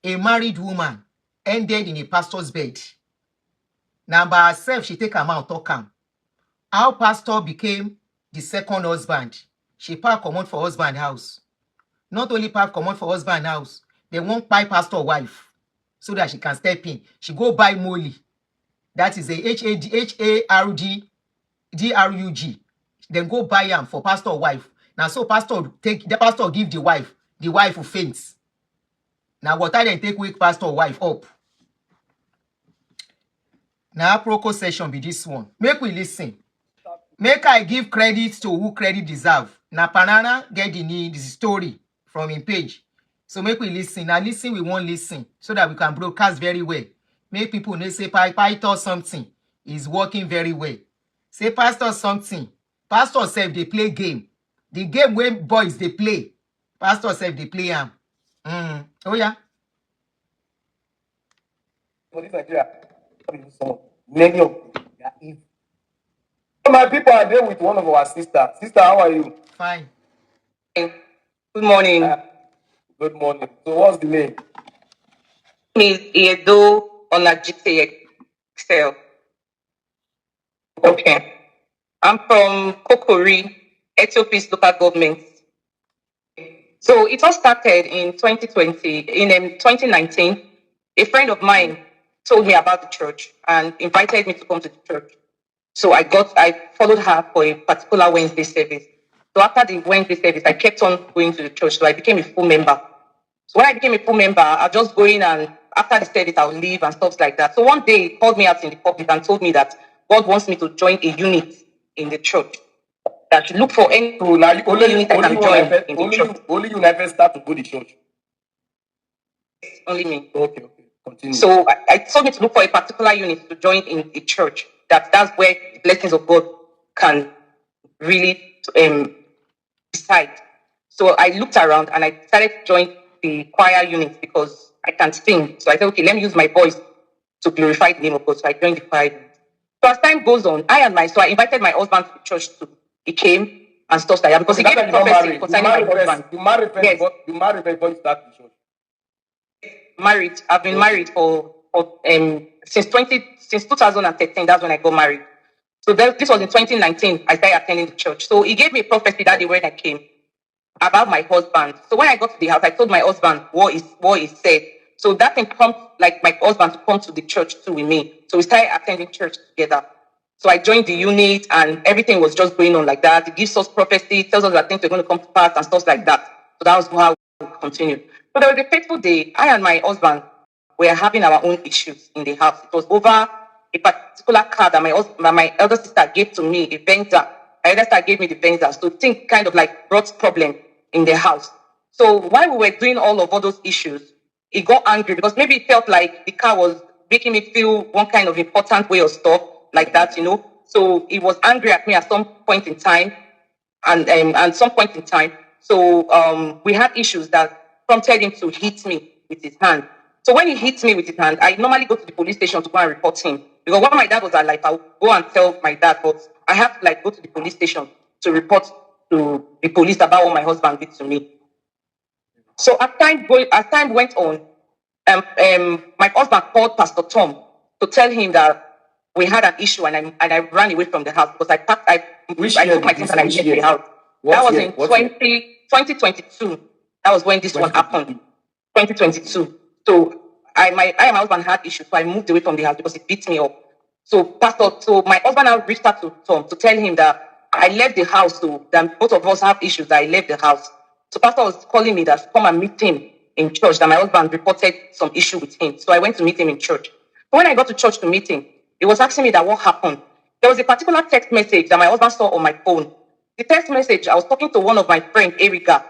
a married woman ended in a pastor's bed. Now by herself, she take am out talk am. How pastor became the second husband. She pack comot for husband house. Not only pack comot for husband house, they won't buy pastor wife so that she can step in. She go buy molly. That is a HARDDRUG. Then go buy am for pastor wife. Now so pastor give the wife who faints. Now what I then take wake pastor wife up. Now proco session be this one. Make we listen. Make I give credit to who credit deserve. Now Panana get the story from him page. So make we listen. Now listen, we won't listen so that we can broadcast very well. Make people know say pastor something is working very well. Say pastor something. Pastor self they play game. The game where boys they play. Pastor self they play am. Oh yeah. For this Nigeria, many of them are evil. My people are there with one of our sisters. Sister, how are you? Fine. Good morning. Good morning. So what's the name? Miss Edo Olajite Excel. Okay. I'm from Kokori, Ethiopia's local government. So it all started in 2020. In 2019, a friend of mine told me about the church and invited me to come to the church. So I followed her for a particular Wednesday service. So after the Wednesday service, I kept on going to the church. So I became a full member. So when I became a full member, I just go in and after the service, I'll leave and stuff like that. So one day, he called me out in the public and told me that God wants me to join a unit in the church. That should look for any unit I can join in the church. Only you never start to go to church. Only me. Okay. Continue. So I told me to look for a particular unit to join in a church. That's where the blessings of God can really decide. So I looked around and I started to join the choir unit because I can sing. So I said, okay, let me use my voice to glorify the name of God. So I joined the choir unit. So as time goes on, I invited my husband to the church too. He came and stuff like that because he gave a prophecy concerning my husband. You married before you start the church. Married. I've been married for since 2013. That's when I got married. So this was in 2019. I started attending the church. So he gave me a prophecy that day when I came about my husband. So when I got to the house, I told my husband what he said. So that thing prompted like my husband to come to the church too with me. So we started attending church together. So I joined the unit and everything was just going on like that. It gives us prophecy, tells us that things are going to come to pass and stuff like that. So that was how we continued. So there was a fateful day. I and my husband were having our own issues in the house. It was over a particular car that my elder sister gave to me, a Venza. My elder sister gave me the Venza. So things kind of like brought problem in the house. So while we were doing all those issues, he got angry because maybe he felt like the car was making me feel one kind of important way of stuff like that, you know. So he was angry at me at some point in time, and some point in time. So we had issues that prompted him to hit me with his hand. So when he hits me with his hand, I normally go to the police station to go and report him. Because when my dad was alive, I would go and tell my dad, but I have to like go to the police station to report to the police about what my husband did to me. So as time went on, my husband called Pastor Tom to tell him that we had an issue, and I ran away from the house because I took my things and I left the house. That was in 2022. That was when this one happened. 2022. So I and my husband had issues, so I moved away from the house because it beat me up. So my husband now reached out to Tom to tell him that I left the house, so that both of us have issues, that I left the house. So pastor was calling me that come and meet him in church, that my husband reported some issue with him. So I went to meet him in church. So when I got to church to meet him, he was asking me that what happened. There was a particular text message that my husband saw on my phone. The text message, I was talking to one of my friends, Erica.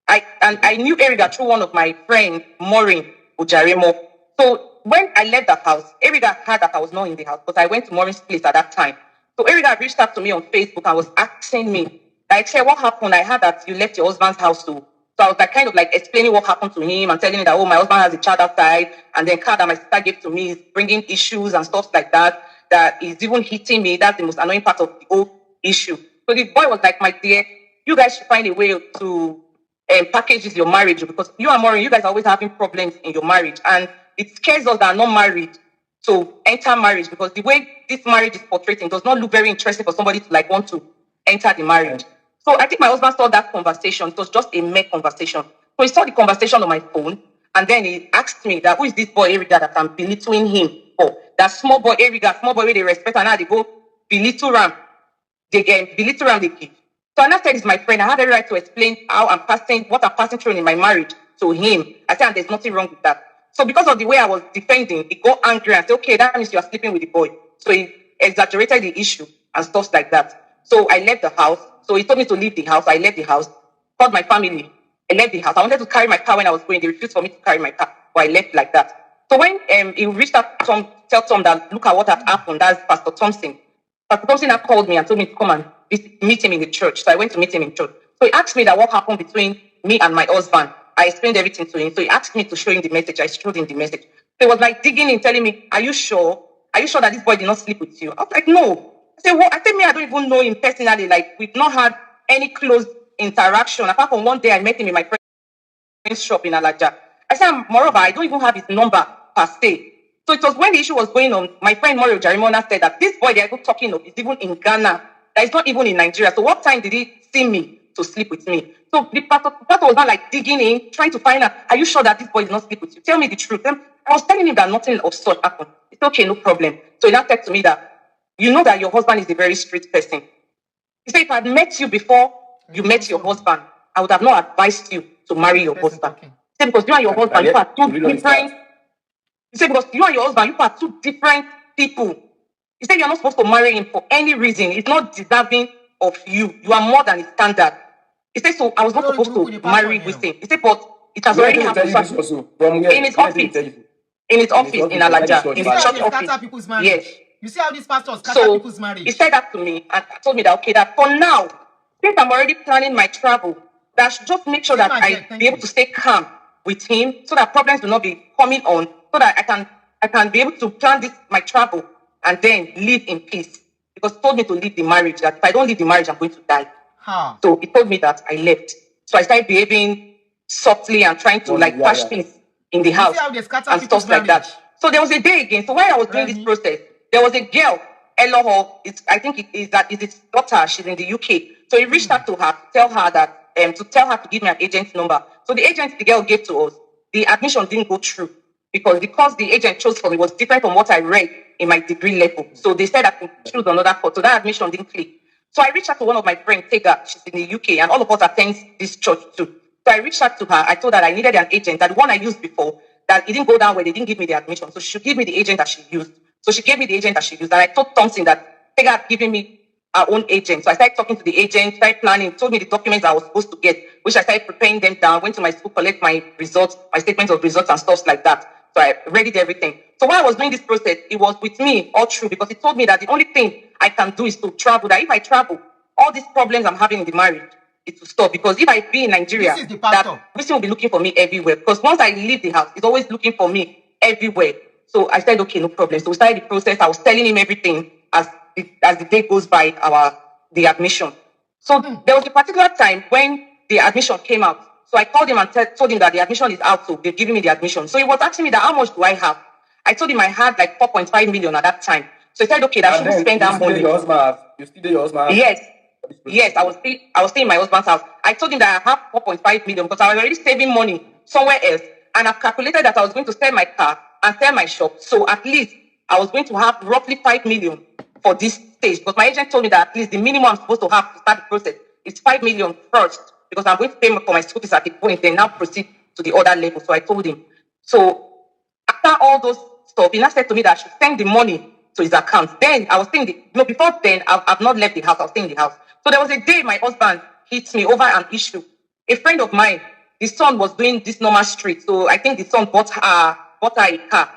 I knew Erica through one of my friends, Maureen Ujaremo. So when I left the house, Erica heard that I was not in the house, but I went to Maureen's place at that time. So Erica reached out to me on Facebook and was asking me, like, say, what happened? I heard that you left your husband's house too. So I was like, kind of like explaining what happened to him and telling him that, oh, my husband has a child outside, and then car that my sister gave to me is bringing issues and stuff like that, that is even hitting me. That's the most annoying part of the whole issue. So the boy was like, my dear, you guys should find a way to packages your marriage, because you and Maureen, you guys are always having problems in your marriage, and it scares us that are not married to enter marriage, because the way this marriage is portrayed does not look very interesting for somebody to like want to enter the marriage. So I think my husband saw that conversation. It was just a mere conversation. So he saw the conversation on my phone, and then he asked me that who is this boy Eriga that I'm belittling him for? That small boy Eriga, small boy where they respect, and now they go belittle him. They get belittle him, they give. So I said, it's my friend. I have every right to explain what I'm passing through in my marriage to him. I said, and there's nothing wrong with that. So because of the way I was defending, he got angry and said, okay, that means you are sleeping with the boy. So he exaggerated the issue and stuff like that. So I left the house. So he told me to leave the house. I left the house, called my family. I left the house. I wanted to carry my car when I was going. They refused for me to carry my car, but I left like that. So when he reached out to Tom, tell Tom that look at what had happened, that's Pastor Thompson. Pastor Thompson had called me and told me to come and meet him in the church. So I went to meet him in church. So he asked me that what happened between me and my husband. I explained everything to him. So he asked me to show him the message. I showed him the message. So he was like digging in, telling me, are you sure? Are you sure that this boy did not sleep with you? I was like, no. I said, well, I said, I don't even know him personally. Like, we've not had any close interaction. Apart from one day I met him in my friend's shop in Alaja. I said, moreover, I don't even have his number per se. So it was when the issue was going on, my friend Mario Jarimona said that this boy they're talking of is even in Ghana. That is not even in Nigeria. So what time did he see me to sleep with me? So the pastor was not like digging in, trying to find out, are you sure that this boy did not sleep with you? Tell me the truth. Then I was telling him that nothing of such happened. It's okay, no problem. So he now said to me that, you know that your husband is a very strict person. He said, if I had met you before you met your husband, I would have not advised you to marry your husband. He said, because you and your husband, you are two different. He said, because you and your husband, you are two different people. He said, you're not supposed to marry him for any reason. He's not deserving of you. You are more than his standard. He said, so I was not supposed to marry with him. He said, but it has already happened. In his office. In his office in Alaja. In his church office. Yes. You see how these pastors scatter people's marriage? He said that to me and told me that, okay, that for now, since I'm already planning my travel, that I should just make sure that I be able to stay calm with him so that problems will not be coming on, so that I can be able to plan my travel and then live in peace. Because he told me to leave the marriage, that if I don't leave the marriage, I'm going to die. So he told me that I left. So I started behaving softly and trying to patch things in the house and stuff like that. So there was a day again. So while I was doing this process, there was a girl, Eloho, I think it is his daughter. She's in the UK. So he reached out to her to tell her that to give me an agent's number. So the agent the girl gave to us, the admission didn't go through because the agent chose for me was different from what I read in my degree level. So they said I could choose another course. So that admission didn't click. So I reached out to one of my friends, Tega, she's in the UK, and all of us attend this church too. So I reached out to her. I told her I needed an agent, that the one I used before, that it didn't go down where they didn't give me the admission. So she should give me the agent that she used. So she gave me the agent that she used. And I told Thompson that Tega had given me our own agent. So I started talking to the agent, started planning, told me the documents I was supposed to get, which I started preparing them down, went to my school, collect my results, my statements of results and stuff like that. So I readied everything. So while I was doing this process, it was with me all through because he told me that the only thing I can do is to travel. That if I travel, all these problems I'm having in the marriage, it will stop. Because if I be in Nigeria, that Christian will be looking for me everywhere. Because once I leave the house, he's always looking for me everywhere. So I said, okay, no problem. So we started the process. I was telling him everything as the day goes by, the admission. So there was a particular time when the admission came out. So I called him and told him that the admission is out, so they've given me the admission. So he was asking me that how much do I have? I told him I had like 4.5 million at that time. So he said, okay, that shouldn't spend that money. You still did your husband's house? Yes, I was staying in my husband's house. I told him that I have 4.5 million because I was already saving money somewhere else. And I've calculated that I was going to sell my car and sell my shop. So at least I was going to have roughly 5 million for this stage. Because my agent told me that at least the minimum I'm supposed to have to start the process is 5 million first. Because I'm going to pay for my school fees at the point, then now proceed to the other level. So I told him. So after all those stuff, he now said to me that I should send the money to his account. Then I was saying, before then, I've not left the house. I was staying in the house. So there was a day my husband hit me over an issue. A friend of mine, his son was doing this normal street. So I think the son bought her a car.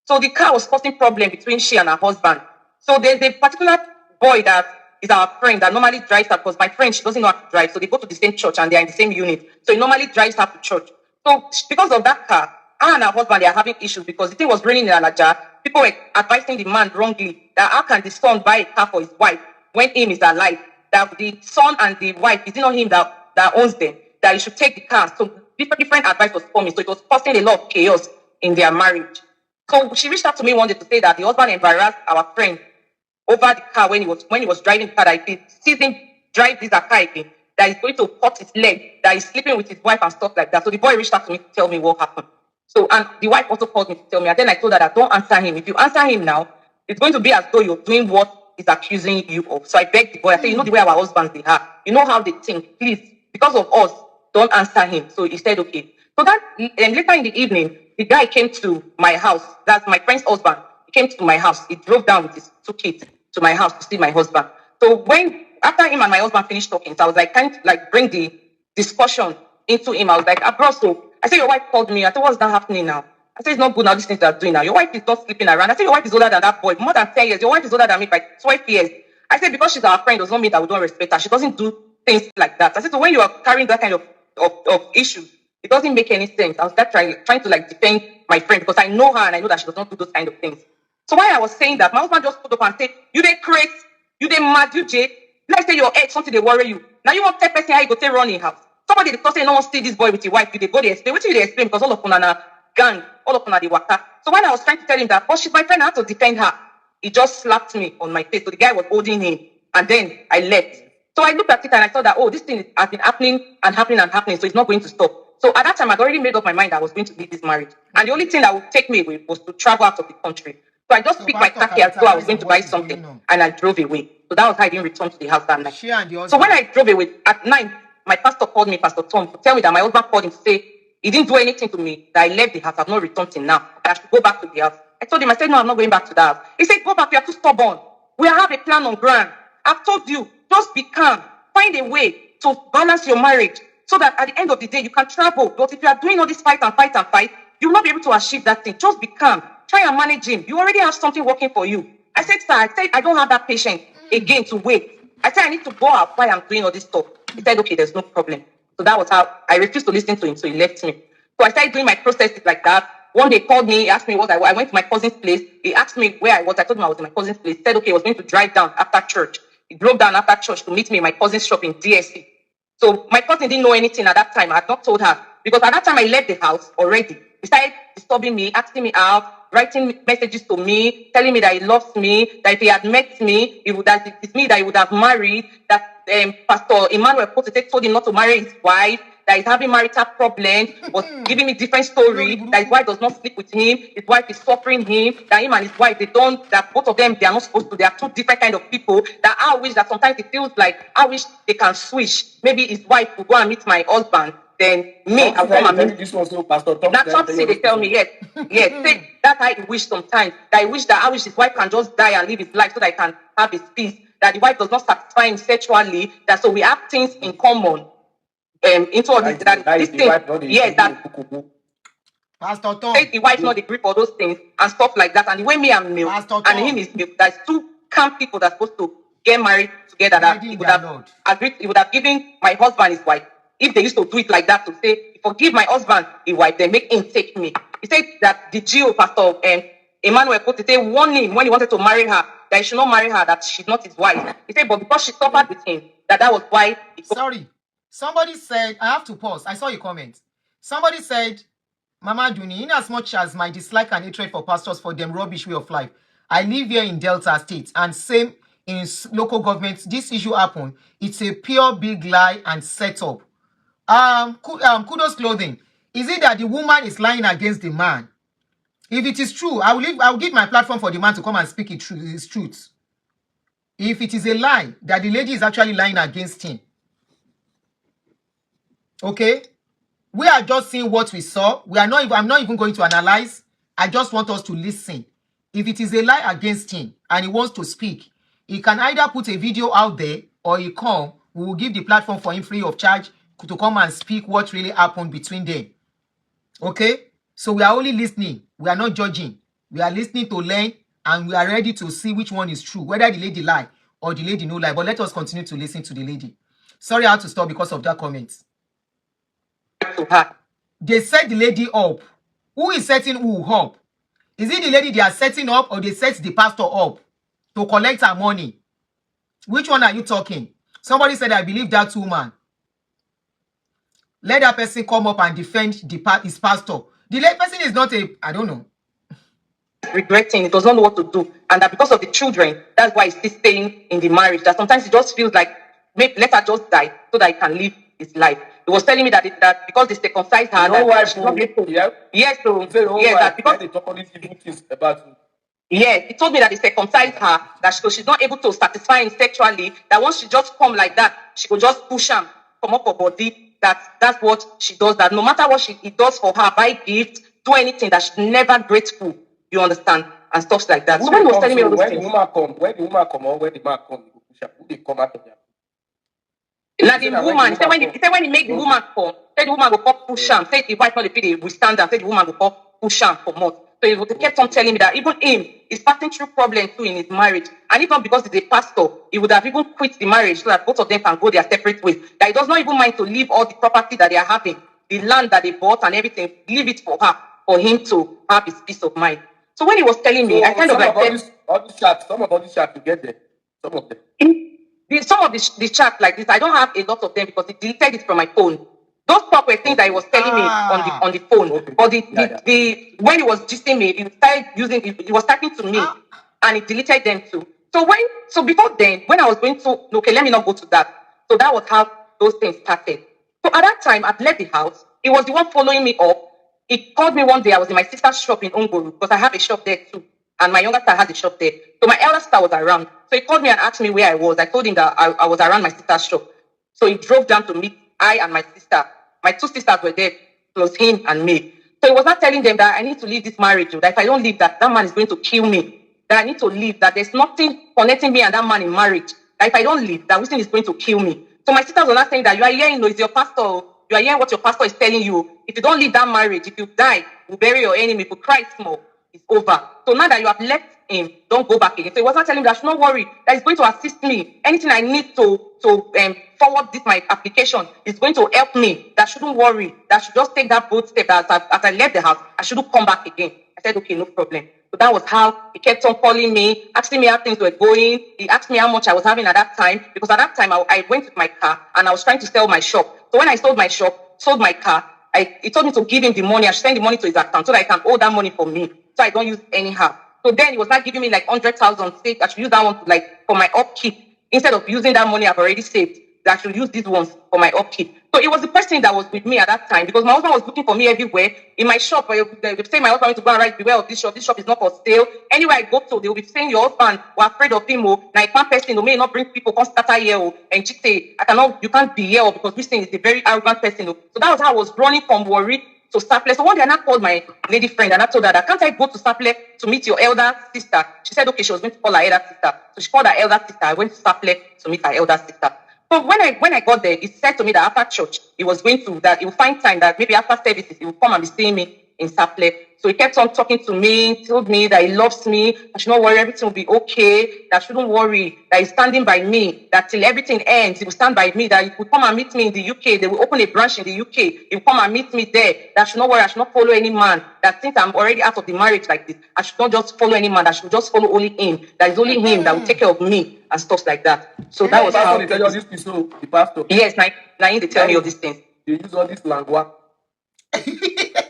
So the car was causing problem between she and her husband. So there's a particular boy that is our friend that normally drives her, because my friend, she doesn't know how to drive. So they go to the same church and they're in the same unit. So he normally drives her to church. So because of that car, her and her husband, they are having issues because the thing was raining in Alaja. People were advising the man wrongly that how can the son buy a car for his wife when him is alive? That the son and the wife, is it not him that owns them? that he should take the car. So different advice was coming. So it was causing a lot of chaos in their marriage. So she reached out to me one day to say that the husband embarrassed our friend over the car when he was driving the car, that if he sees him drive this car again, that he's going to cut his leg, that he's sleeping with his wife and stuff like that. So the boy reached out to me to tell me what happened. So, and the wife also called me to tell me. And then I told her that don't answer him. If you answer him now, it's going to be as though you're doing what he's accusing you of. So I begged the boy, I said, you know the way our husbands they have, you know how they think, please, because of us, don't answer him. So he said, okay. So that later in the evening, the guy came to my house. That's my friend's husband. He came to my house. He drove down with his 2 kids to my house to see my husband. So after him and my husband finished talking, so I was like, kind of like bring the discussion into him. I was like, bro, so I said, your wife called me. I said, what's that happening now? I said, it's not good now, these things they're doing now. Your wife is not sleeping around. I said, your wife is older than that boy, more than 10 years. Your wife is older than me by 12 years. I said, because she's our friend does not mean that we don't respect her. She doesn't do things like that. I said, so when you are carrying that kind of issues, it doesn't make any sense. I was trying to like defend my friend because I know her and I know that she does not do those kind of things. So while I was saying that, my husband just stood up and said, you they crazy, you they mad, you Jay. Like say your ex, something they worry you. Now you want to tell person how you go take run in house. Somebody they say no one see this boy with your wife, you they go they explain. What do they explain? Because all of them are gang, all of them are the waka. So when I was trying to tell him that, oh, she's my friend, I have to defend her. He just slapped me on my face. So the guy was holding him. And then I left. So I looked at it and I saw that, oh, this thing has been happening and happening and happening. So it's not going to stop. So at that time, I'd already made up my mind that I was going to leave this marriage. And the only thing that would take me away was to travel out of the country. So I just picked my car as though I was going to buy something. And I drove away. So that was how I didn't return to the house that night. So when I drove away, at night, my pastor called me, Pastor Tom, to tell me that my husband called him to say he didn't do anything to me, that I left the house, I've not returned till now. I should go back to the house. I told him, I said, no, I'm not going back to the house. He said, go back, you are too stubborn. We have a plan on ground. I've told you, just be calm. Find a way to balance your marriage so that at the end of the day, you can travel. But if you are doing all this fight, you will not be able to achieve that thing. Just be calm. Try and manage him. You already have something working for you. I said, sir, I don't have that patience again to wait. I said, I need to go out while I'm doing all this stuff. He said, okay, there's no problem. So that was how I refused to listen to him. So he left me. So I started doing my processes like that. One day he called me, he asked me what I went to my cousin's place. He asked me where I was. I told him I was in my cousin's place. He said, okay, I was going to drive down after church. He drove down after church to meet me in my cousin's shop in DSC. So my cousin didn't know anything at that time. I had not told her. Because at that time, I left the house already. He started disturbing me, asking me out, writing messages to me, telling me that he loves me, that if he had met me, it's me that he would have married, that Pastor Emmanuel told him not to marry his wife, that he's having marital problems, was giving me different story, that his wife does not sleep with him, his wife is suffering him, that him and his wife, that both of them, they are not supposed to, they are two different kind of people, that I wish that sometimes it feels like, I wish they can switch. Maybe his wife will go and meet my husband, then me, I'll come and meet. This one, so Pastor Tom. That's what they tell me, yes. Say that I wish sometimes, that I wish his wife can just die and live his life so that I can have his peace, that the wife does not satisfy him sexually, that so we have things in common. Into all this, this thing, yes, that Pastor Tom, say the wife not agree for those things and stuff like that. And the way me and milk and him is milk, there's two camp people that's supposed to get married together, that he would have agreed, he would have given my husband his wife. If they used to do it like that, to say, forgive my husband his wife, then make him take me. He said that the GO Pastor Emmanuel put to say, warn him when he wanted to marry her, that he should not marry her, that she's not his wife. He said, but because she suffered with him, that was why. Sorry. Somebody said, I have to pause. I saw your comment. Somebody said, Mama Adunni, in as much as my dislike and hatred for pastors for them rubbish way of life, I live here in Delta State, and same in local government, this issue happened. It's a pure big lie and setup. Kudos Clothing. Is it that the woman is lying against the man? If it is true, I will give my platform for the man to come and speak his truth. If it is a lie, that the lady is actually lying against him. Okay? We are just seeing what we saw. I'm not even going to analyze. I just want us to listen. If it is a lie against him and he wants to speak, he can either put a video out there or he come. We will give the platform for him free of charge to come and speak what really happened between them. Okay? So we are only listening. We are not judging. We are listening to learn, and we are ready to see which one is true, whether the lady lie or the lady no lie. But let us continue to listen to the lady. Sorry, I had to stop because of that comment. They set the lady up. Who is setting who up? Is it the lady they are setting up, or they set the pastor up to collect her money? Which one are you talking? Somebody said, I believe that woman. let that person come up and defend his pastor. The person is not a, I don't know. Regretting, it does not know what to do, and that because of the children, that's why he's still staying in the marriage. That sometimes he just feels like, maybe let her just die so that he can live his life. He was telling me that because they circumcised her, that she's not able to. Yeah. Yes, so Yes, that because they talk all these evil things about you. Yes, he told me that they circumcised her, that she's not able to satisfy him sexually, that once she just come like that, she could just push him, come up her body, that's what she does, that no matter what he does for her, buy gifts, do anything, that she's never grateful, you understand, and stuff like that. So when he was telling me all those when things. the woman come or when the man come, you push her, who they come out of their. Now the woman, he said when he make the woman come, said the woman will come push him, said the wife not the people we stand and said the woman will come push him for more. So he kept on telling me that even him is passing through problems too in his marriage. And if not because he's a pastor, he would have even quit the marriage so that both of them can go their separate ways. That he does not even mind to leave all the property that they are having, the land that they bought and everything, leave it for her, for him to have his peace of mind. So when he was telling me, I kind of like said, some of all these chats you get there, some of them. Some of the chats like this, I don't have a lot of them because he deleted it from my phone. Those stuff were things that he was telling me on the phone. Okay. But the when he was gisting me, he started using he was typing to me and he deleted them too. So before then, when I was going to okay, let me not go to that. So that was how those things started. So at that time, I'd left the house. He was the one following me up. He called me one day. I was in my sister's shop in Ongoro because I have a shop there too. And my younger sister has a shop there. So my elder sister was around. So he called me and asked me where I was. I told him that I was around my sister's shop. So he drove down to meet I and my sister. My two sisters were there, plus him and me. So he was not telling them that I need to leave this marriage, that if I don't leave, that man is going to kill me. That I need to leave, that there's nothing connecting me and that man in marriage. That if I don't leave, that Wilson is going to kill me. So my sisters were not saying that you are hearing, it's your pastor. You are hearing what your pastor is telling you. If you don't leave that marriage, if you die, we'll bury your enemy. If you cry small, it's over. So now that you have left him, don't go back again. So he was not telling me that I should not worry, that he's going to assist me. Anything I need to forward this my application is going to help me. That I shouldn't worry. That I should just take that bold step. That as I left the house, I shouldn't come back again. I said, okay, no problem. So that was how he kept on calling me, asking me how things were going. He asked me how much I was having at that time, because at that time I went with my car and I was trying to sell my shop. So when I sold my shop, sold my car, he told me to give him the money. I should send the money to his account so that I can hold that money for me, so I don't use anyhow. So then he was not giving me like 100,000. Say I should use that one to, like, for my upkeep instead of using that money I've already saved. That I should use these ones for my upkeep. So it was the person that was with me at that time, because my husband was looking for me everywhere. In my shop, they would say my husband went to go and write, beware of this shop. This shop is not for sale. Anywhere I go to, they will be saying your husband, we're afraid of him. Now one person, may not bring people, come start here. And she say, you can't be here because this thing is a very arrogant person. So that was how I was running from worry to Saple. So one day I called my lady friend and I told her that, can't I go to Saple to meet your elder sister? She said, okay, she was going to call her elder sister. So she called her elder sister. I went to Saple to meet her elder sister. So when I got there, he said to me that after church, he was going to, that he would find time that maybe after services, he would come and be seeing me in Saple. So he kept on talking to me, told me that he loves me, I should not worry, everything will be okay, that I shouldn't worry, that he's standing by me, that till everything ends, he will stand by me, that he would come and meet me in the UK, they will open a branch in the UK, he will come and meet me there, that I should not worry, I should not follow any man, that since I'm already out of the marriage like this, I should not just follow any man, I should just follow only him, that it's only him that will take care of me and stuff like that. So that was how. They tell you all these things, so the pastor. Yes, now they tell me all these things. They use all this language.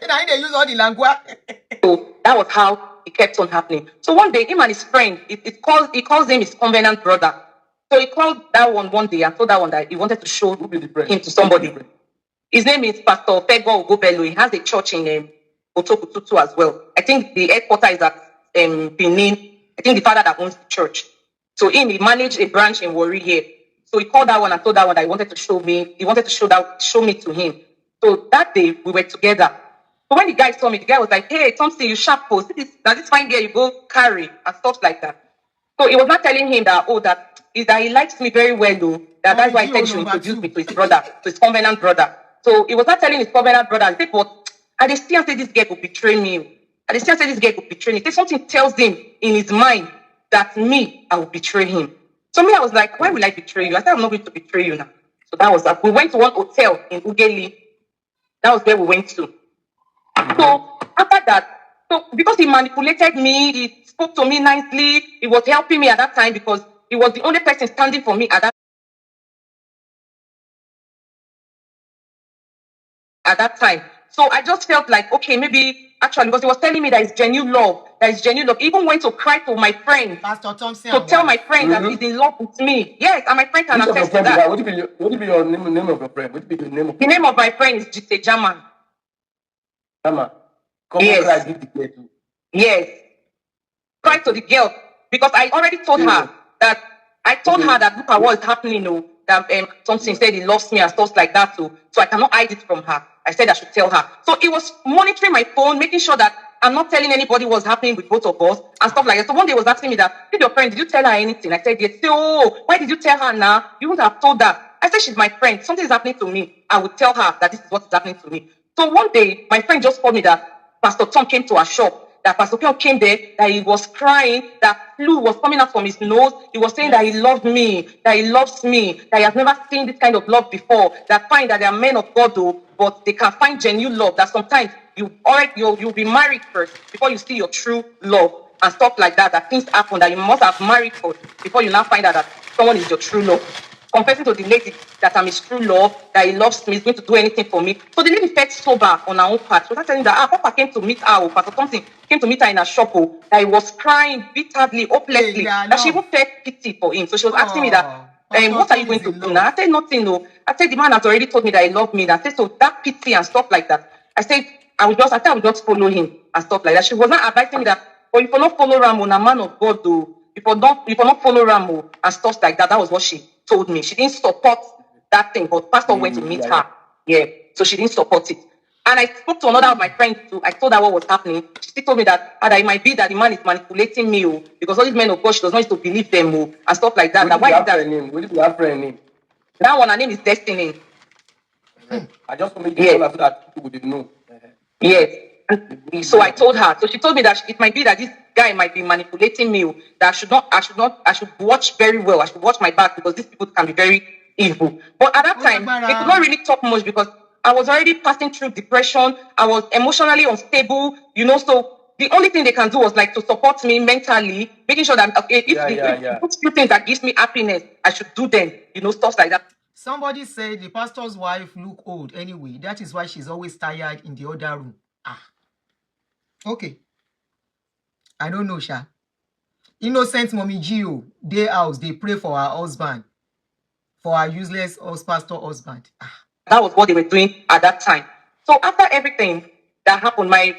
Now they use all the language. So that was how it kept on happening. So one day, him and his friend, he calls him his covenant brother. So he called that one day and told that one that he wanted to show him to somebody. His name is Pastor Pego Ogobelo. He has a church in Otokututu as well. I think the headquarters is at Benin. I think the father that owns the church. So he managed a branch in Warri here. So he called that one and told that one that he wanted to show me. He wanted to show me to him. So that day we were together. So when the guy saw me, the guy was like, "Hey, Thompson, you sharp post. This fine girl you go carry," and stuff like that. So he was not telling him that, that he likes me very well, though. That's why I said he should introduce me to his brother, to his covenant brother. So he was not telling his covenant brother. He said, but I just still say this girl will betray me. I still say this girl will betray me. There's something tells him in his mind that me, I will betray him. So me, I was like, why will I betray you? I said, I'm not going to betray you now. So that was that. We went to one hotel in Ugeli. That was where we went to. So after that, because he manipulated me, he spoke to me nicely, he was helping me at that time because he was the only person standing for me at that at that time. So I just felt like, okay, maybe actually, because he was telling me that it's genuine love, that it's genuine love. He even went to cry to my friend, Pastor Thompson to and tell my wife. friend that he's in love with me. Yes, and my friend can Which of your attest to friend is that. that? What will be your name of your friend? What will be the name of The name of my friend is Jite Jaman. Mama? Come Yes. on, cry, give the girl too. Yes. Cry to the girl because I already told her that look at what is happening, that something said he loves me and stuff like that too. So I cannot hide it from her. I said I should tell her. So it was monitoring my phone, making sure that I'm not telling anybody what's happening with both of us and stuff like that. So one day he was asking me that, did your friend, did you tell her anything? I said yes. Say, oh, why did you tell her now? You wouldn't have told her. I said she's my friend. Something is happening to me. I would tell her that this is what is happening to me. So one day my friend just called me that Pastor Tom came to our shop. That Pastor Tom came there, that he was crying, that flu was coming out from his nose. He was saying that he loved me, that he loves me, that he has never seen this kind of love before. That find that they are men of God, though, but they can find genuine love. That sometimes you'll be married first before you see your true love and stuff like that. That things happen that you must have married first before you now find out that someone is your true love. Confessing to the lady that I'm his true love, that he loves me, he's going to do anything for me. So the lady felt sober on her own part. She was telling that Papa came to meet her, Pastor Thompson came to meet her in her shop, that he was crying bitterly, hopelessly, that she even felt pity for him. So she was asking me that, what are you going to do now? I said, nothing, no. I said, the man has already told me that he loved me. I said, so that pity and stuff like that. I said, I would just follow him and stuff like that. She was not advising me that, but if you not follow Ramo, a man of God, though, if you not follow Ramo and stuff like that, that was what she told me. She didn't support that thing, but Pastor went to meet her. Yeah, so she didn't support it. And I spoke to another of my friends too. I told her what was happening. She still told me that it might be that the man is manipulating me, because all these men of God, she does not need to believe them, and stuff like that. What is your friend name? That one, her name is Destiny. I just want to make sure so that people would know. Yes. And so I told her. So she told me that it might be that this guy might be manipulating me. That I should watch very well. I should watch my back because these people can be very evil. But at that time, they could not really talk much because I was already passing through depression. I was emotionally unstable, so the only thing they can do was like to support me mentally, making sure that if those few things that gives me happiness, I should do them, stuff like that. Somebody said the pastor's wife look old anyway. That is why she's always tired in the other room. Okay. I don't know, Sha. Innocent mommy Gio, day house, they pray for her husband, for her useless pastor husband. That was what they were doing at that time. So after everything that happened, my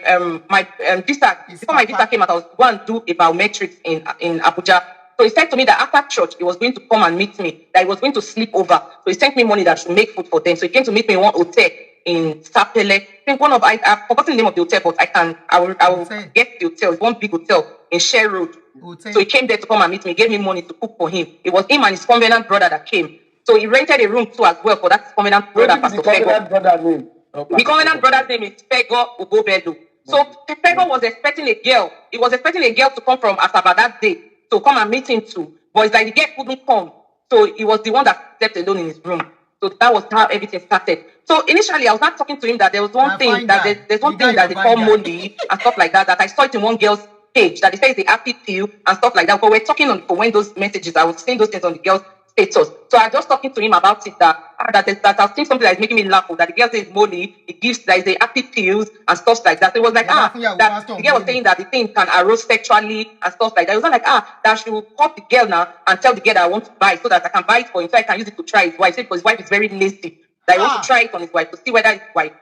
visa, before my visa came out, I was going to do a biometrics in Abuja. So he said to me that after church, he was going to come and meet me, that he was going to sleep over. So he sent me money that I should make food for them. So he came to meet me in one hotel in Sapele. I think I've forgotten the name of the hotel, but I will get the hotel. It's one big hotel in Share Road. So he came there to come and meet me, gave me money to cook for him. It was him and his covenant brother that came. So he rented a room too as well for that covenant brother, Pastor Fego. The covenant brother's name is Fego Ubobelo. So Fego was expecting a girl. He was expecting a girl to come from Asaba that day to come and meet him too. But it's like the girl couldn't come. So he was the one that slept alone in his room. So that was how everything started. So initially, I was not talking to him that there was one thing that there's one thing that they call Molly and stuff like that I saw it in one girl's page that they say is the happy pill and stuff like that. But we're talking on for when those messages, I was seeing those things on the girl's status. So I was just talking to him about it that I've seen something that is making me laugh. That the girl says Molly, it gives that is the happy pills and stuff like that. So it was like that the girl was saying that the thing can arouse sexually and stuff like that. It was not like that I should call the girl now and tell the girl that I want to buy it so that I can buy it for him so I can use it to try his wife. Because his wife is very lazy. That I want to try it on his wife to see whether his wife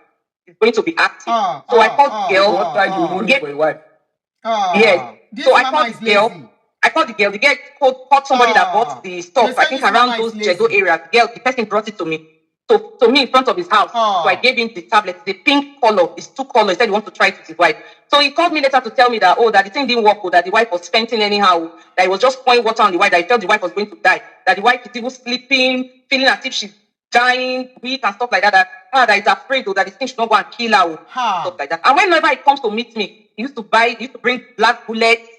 is going to be active. So I called the girl. What try to money for your wife? Yes. So I called the girl. The girl called somebody that bought the stuff. I think around those Jedo areas. The person brought it to me. So to me in front of his house. So I gave him the tablet, the pink color. It's 2 colors. He said he wants to try it with his wife. So he called me later to tell me that that the thing didn't work, that the wife was fainting anyhow, that he was just pouring water on the wife, that he felt the wife was going to die, that the wife is even sleeping, feeling as if she's dying, weak and stuff like that. That he's afraid that the thing should not go and kill her, stuff like that. And whenever he comes to meet me, he used to bring black bullets.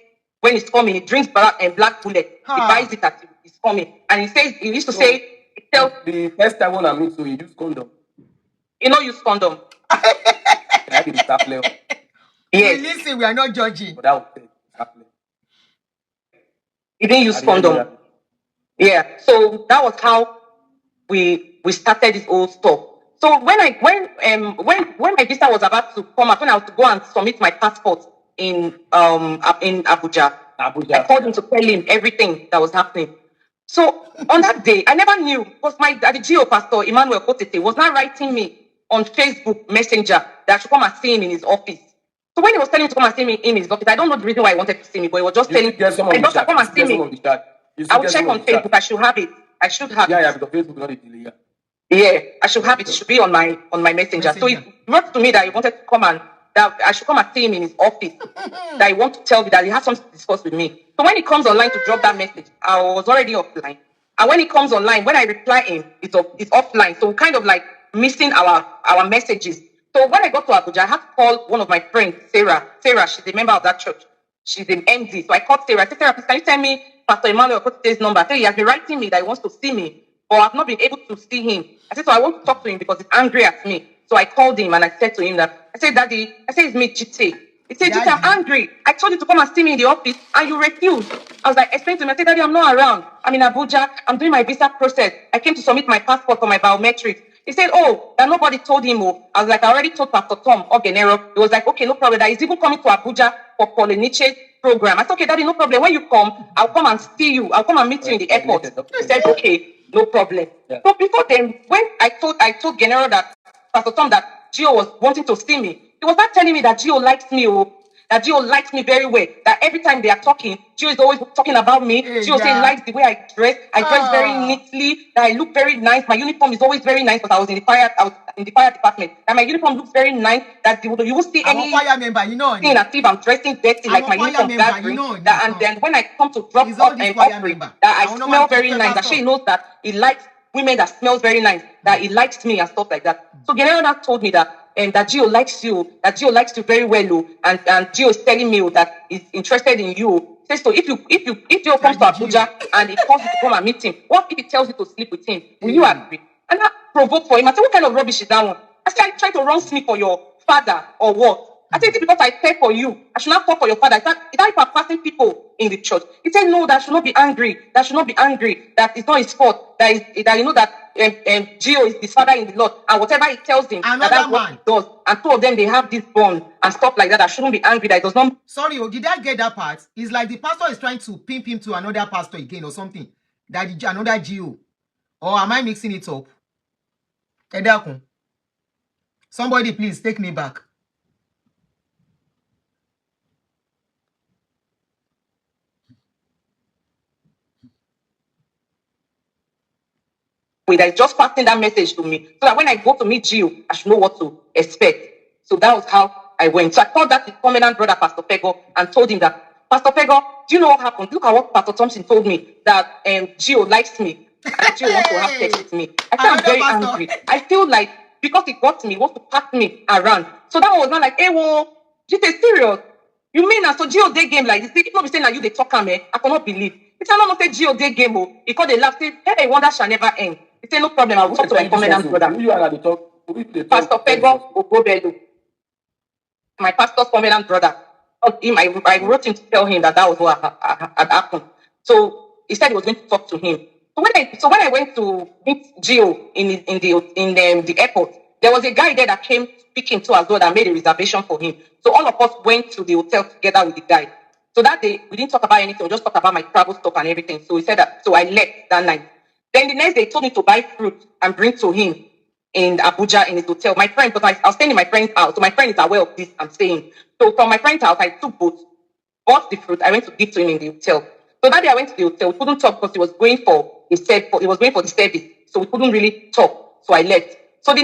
When he's coming, he drinks black bullet. He buys it as he's coming. And he used to say, the first time when I meet you, you use condom. You know, use condom. I did start playing. Yes. Listen, we are not judging. But that was start playing. He didn't use condom. Yeah. So that was how we started this whole stuff. So when my visa was about to come out, when I was to go and submit my passport in Abuja, I called him to tell him everything that was happening. So on that day, I never knew because my the GO pastor Emmanuel Kotete was not writing me on Facebook Messenger that I should come and see him in his office. So when he was telling me to come and see me in his office, I don't know the reason why he wanted to see me, but he was just telling my daughter come and see me. I will check on Facebook. I should have it. I should have it. Yeah, because Facebook not a delay. Yeah, I should have it. It should be on my messenger. So he wrote to me that he wanted to come and that I should come and see him in his office. That he wants to tell me that he has something to discuss with me. So when he comes online to drop that message, I was already offline. And when he comes online, when I reply him, it's offline. So kind of like missing our messages. So when I got to Abuja, I had to call one of my friends, Sarah. Sarah, she's a member of that church. She's an MD. So I called Sarah. I said, Sarah, please, can you tell me Pastor Emmanuel Kotete's number? I said, he has been writing me that he wants to see me, but I've not been able to see him. I said, so I want to talk to him because he's angry at me. So I called him and I said to him that, I said, Daddy, I said, it's me, Chite. He said, Chite, I'm angry. I told you to come and see me in the office and you refused. I was like, explain to him. I said, Daddy, I'm not around. I'm in Abuja. I'm doing my visa process. I came to submit my passport for my biometrics. He said, oh, that nobody told him. Oh. I was like, I already told Pastor Tom Ogenero. He was like, okay, no problem. That he's even coming to Abuja for Poliniche program. I said, okay, Daddy, no problem. When you come, I'll come and see you. I'll come and meet you in the airport. He said, okay, no problem. Yeah. So before then, when I told General that Pastor Tom that Gio was wanting to see me, he was not telling me that Gio likes me. Oh. That Gio likes me very well. That every time they are talking, Gio is always talking about me. Gio says he likes the way I dress. I dress very neatly. That I look very nice. My uniform is always very nice because I was in the fire department. And my uniform looks very nice. That you will see any fire member, thing as if I'm dressing dirty like my uniform gathering. And then when I come to drop off and offering, that I smell very nice. That she knows that he likes women that smells very nice. That he likes me and stuff like that. So General told me that. And that Gio likes you, very well, and Gio is telling me that he's interested in you. Says so if Gio comes to Abuja and he calls you to come and meet him, what if he tells you to sleep with him? Will you agree? And that provoked for him. I said, what kind of rubbish is that one? I said, I try to run sleep for your father or what? I said, because I pay for you, I should not fall for your father. Is that if I'm passing people in the church? He said, no, that should not be angry. That should not be angry. That it's not his fault. That you know that Gio is his father in the Lord, and whatever he tells him, that's what he does. And two of them, they have this bond and stuff like that. I shouldn't be angry. That it does not. Sorry, did I get that part? It's like the pastor is trying to pimp him to another pastor again or something. That another Gio. Or am I mixing it up? Somebody please take me back. That is just passing that message to me so that when I go to meet Gio, I should know what to expect. So that was how I went. So I called that his covenant brother, Pastor Pego, and told him that, Pastor Pego, do you know what happened? Look at what Pastor Thompson told me, that Gio likes me and Gio wants to have sex with me. I said, I'm very angry. I feel like because he got me, he wants to pass me around. So that was not like, hey, well, Gio, serious? You mean that? So Gio day game like this? If not be saying that you they talk me, I cannot believe. It's not say Gio day game. He called the laugh, say, hey, wonder shall never end. He said, no problem, I will talk to my covenant brother. You are the talk. Pastor Pego Ogobelu, my pastor's covenant brother. I wrote him to tell him that was what had happened. So he said he was going to talk to him. So when I went to meet Gio in the airport, there was a guy there that came speaking to us that made a reservation for him. So all of us went to the hotel together with the guy. So that day we didn't talk about anything, we just talked about my travel stuff and everything. So he said that. So I left that night. Then the next day he told me to buy fruit and bring to him in Abuja in his hotel. My friend, because I was staying in my friend's house, so my friend is aware of this I'm saying. So from my friend's house, I took both, bought the fruit, I went to give to him in the hotel. So that day I went to the hotel, we couldn't talk because he was going for the service, so we couldn't really talk. So I left. So the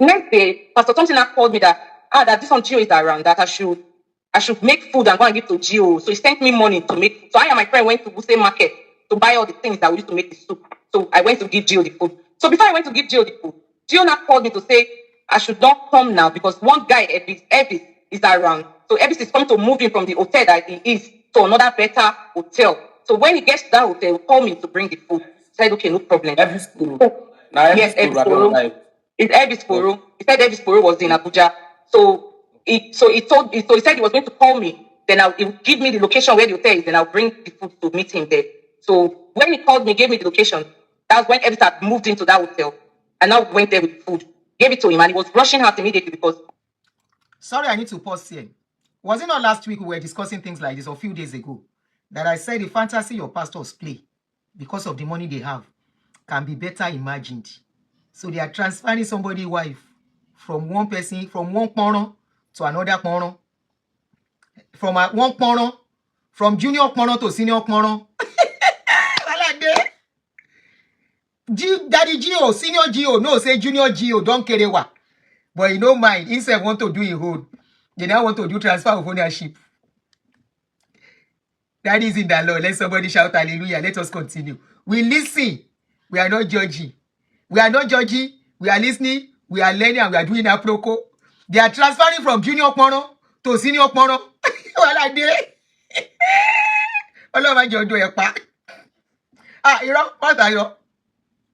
next day, Pastor Thompson called me that this one Gio is around, that I should make food and go and give to Gio. So he sent me money to make food. So I and my friend went to Wuse Market to buy all the things that we used to make the soup. So I went to give Gio the food. So before I went to give Gio the food, Gio now called me to say I should not come now because one guy, Evis, is around. So Evis is coming to move him from the hotel that he is to another better hotel. So when he gets to that hotel, he'll call me to bring the food. I said, okay, no problem. Evis Poro. Yes, Evis Poro. It's Evis Poro. He said Evis Poro was in Abuja. So he said he was going to call me. Then he would give me the location where the hotel is. Then I'll bring the food to meet him there. So when he called me, gave me the location, that's when Evis had moved into that hotel. And now went there with food. gave it to him, and he was rushing out immediately because Sorry, I need to pause here. Was it not last week we were discussing things like this, or a few days ago, that I said the fantasy your pastors play because of the money they have can be better imagined. So they are transferring somebody's wife from one person, from one porno to another porno, from one porno, from junior porno to senior porno. I like that. Daddy Gio, senior Gio, no, say junior Gio, don't care what. But you don't mind, instead want to do a hold. They now want to do transfer of ownership. That is in the law. Let somebody shout hallelujah. Let us continue. We listen. We are not judging. We are not judging. We are listening. We are learning and we are doing apropos. They are transferring from junior porno to senior porno. Well, I did. All my job do a pack. You know, what are you?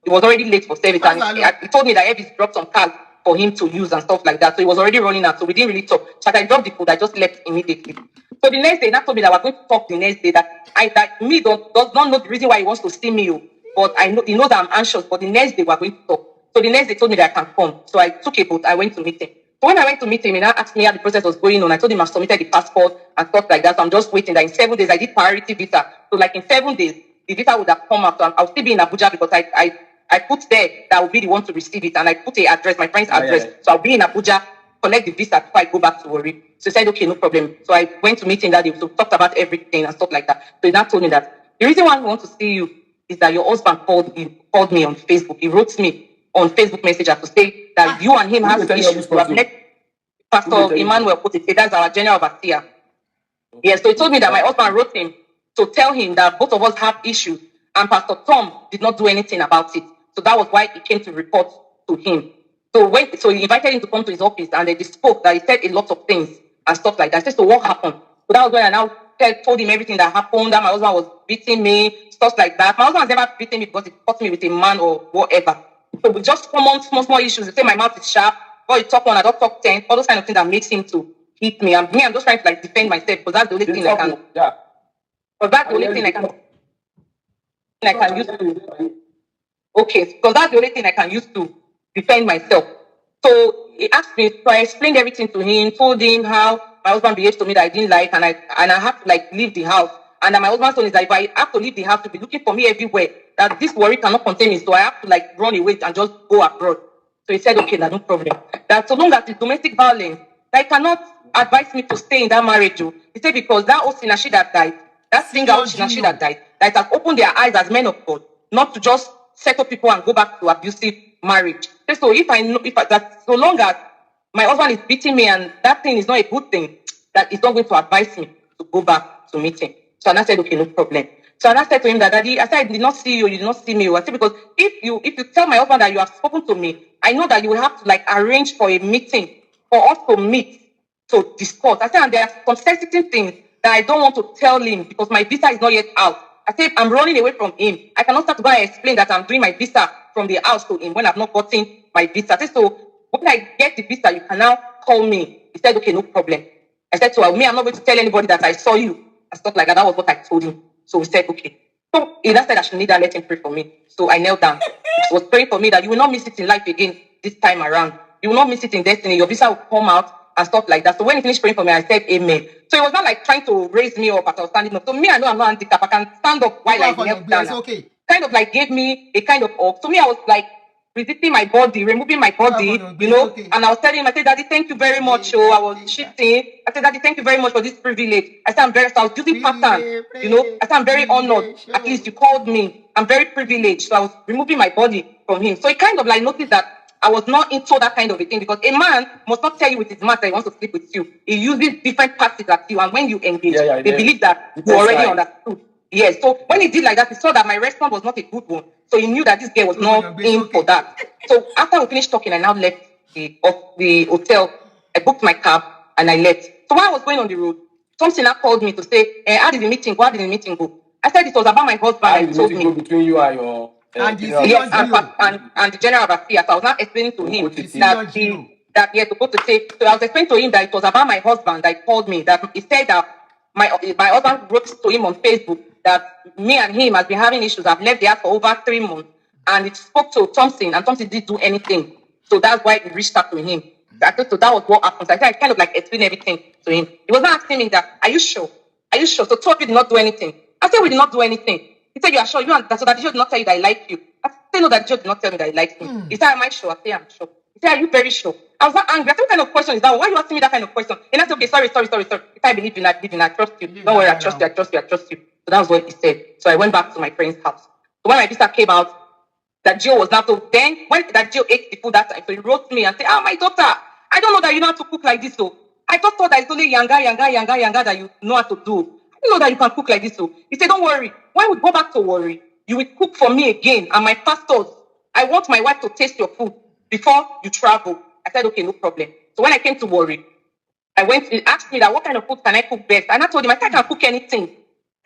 he was already late for service, and he told me that Evis dropped some cards for him to use and stuff like that. So he was already running out. So we didn't really talk. So I dropped the food. I just left immediately. So the next day, he told me that we're going to talk the next day. That me does not know the reason why he wants to see me, but I know he knows that I'm anxious. But the next day we're going to talk. So the next day told me that I can come. So I took a boat. I went to meet him. So when I went to meet him, he now asked me how the process was going on. I told him I've submitted the passport and stuff like that. So I'm just waiting. That in 7 days I did priority visa. So like in 7 days, the visa would have come out. So I'll still be in Abuja because I put there that will be the one to receive it, and I put a address, my friend's address. Yeah. So I'll be in Abuja, collect the visa before I go back to Warri. So he said, okay, no problem. So I went to meet him that day, so talked about everything and stuff like that. So he now told me that the reason why we want to see you is that your husband called me on Facebook. He wrote me on Facebook Messenger to say that you and him have issues. You have met Pastor Emmanuel put it. That's our general overseer. Yes, so he told me that my husband wrote him to tell him that both of us have issues, and Pastor Tom did not do anything about it. So that was why he came to report to him. So he invited him to come to his office, and they spoke that he said a lot of things and stuff like that. I said, so what happened? So that was when I now told him everything that happened, that my husband was beating me, stuff like that. My husband has never beaten me because he caught me with a man or whatever. So we just common small issues. They say my mouth is sharp, or you talk 1, I don't talk 10, all those kind of things that makes him to hit me. And I'm just trying to like defend myself because that's the only thing I can. Yeah. But that's the only thing I can use to. Okay, because that's the only thing I can use to defend myself. So he asked me, so I explained everything to him, told him how my husband behaved to me that I didn't like, and I have to like leave the house. And then my husband told me that if I have to leave the house, to be looking for me everywhere, that this worry cannot contain me, so I have to like run away and just go abroad. So he said, okay, that's no problem. That so long as it's domestic violence, that he cannot advise me to stay in that marriage. He said, because that old Sinashi that died, that singer old Sinashi that died, that has opened their eyes as men of God, not to just settle people and go back to abusive marriage. So that so long as my husband is beating me and that thing is not a good thing, that is not going to advise me to go back to meet him. So I said, okay, no problem. So I said to him that, Daddy, I said, I did not see you, you did not see me. I said, because if you tell my husband that you have spoken to me, I know that you will have to like arrange for a meeting for us to meet to discuss. I said, and there are some sensitive things that I don't want to tell him because my visa is not yet out. I said, I'm running away from him. I cannot start to go and explain that I'm doing my visa from the house to him when I've not gotten my visa. I said, so when I get the visa, you can now call me. He said, okay, no problem. I said, so I'm not going to tell anybody that I saw you and stuff like that. That was what I told him. So he said, okay. So he said I should need that, let him pray for me. So I knelt down. He was praying for me that you will not miss it in life again this time around. You will not miss it in destiny. Your visa will come out and stuff like that. So when he finished praying for me, I said, amen. So he was not like trying to raise me up as I was standing up. So me, I know I'm not handicapped. I can stand up while I knelt down. Okay. Kind of like gave me a kind of up. So me, I was like resisting my body, removing my body, okay. And I was telling him, I said, Daddy, thank you very much. Oh, I was shifting. I said, Daddy, thank you very much for this privilege. I said, I was using pattern, I said, I'm very honored. At least you called me. I'm very privileged. So I was removing my body from him. So he kind of like noticed that I was not into that kind of a thing because a man must not tell you with his mouth that he wants to sleep with you. He uses different tactics at you, and when you engage, they believe that you already understood. Yes. So when he did like that, he saw that my response was not a good one. So he knew that this girl was not in for that. So after we finished talking, I now left the hotel. I booked my cab and I left. So while I was going on the road, something now called me to say, how did the meeting go? How did the meeting go? I said it was about my husband. How did the meeting go between you and your and the general overseer. So I was not explaining to him that he had to go to say. So I was explaining to him that it was about my husband that called me. That he said that my husband wrote to him on Facebook that me and him has been having issues. I've left the house for over 3 months, and it spoke to Thompson, and Thompson didn't do anything. So that's why he reached out to him. So that was what happened. So I kind of like explained everything to him. He was not asking me that, are you sure? Are you sure? So two of you did not do anything. I said we did not do anything. He said, you are sure? You and so that Joe did not tell you that I like you. I said, no, that Joe did not tell me that I like me. He said, am I sure? I said, I'm sure. He said, are you very sure? I was not angry. I said, what kind of question is that? Why are you asking me that kind of question? And I said, okay, sorry. If I believe in that, I trust you. Don't worry, I trust you. So that was what he said. So I went back to my friend's house. So when my visa came out, that Joe was not so. Then when that Joe ate the food that time, so he wrote me and said, my daughter, I don't know that you know how to cook like this. So I just thought that it's only yanga that you know how to do. I didn't know that you can cook like this. So he said, don't worry. When we go back to worry, you will cook for me again and my pastors. I want my wife to taste your food before you travel. I said, okay, no problem. So when I came to worry, he asked me that what kind of food can I cook best? And I told him, I can cook anything.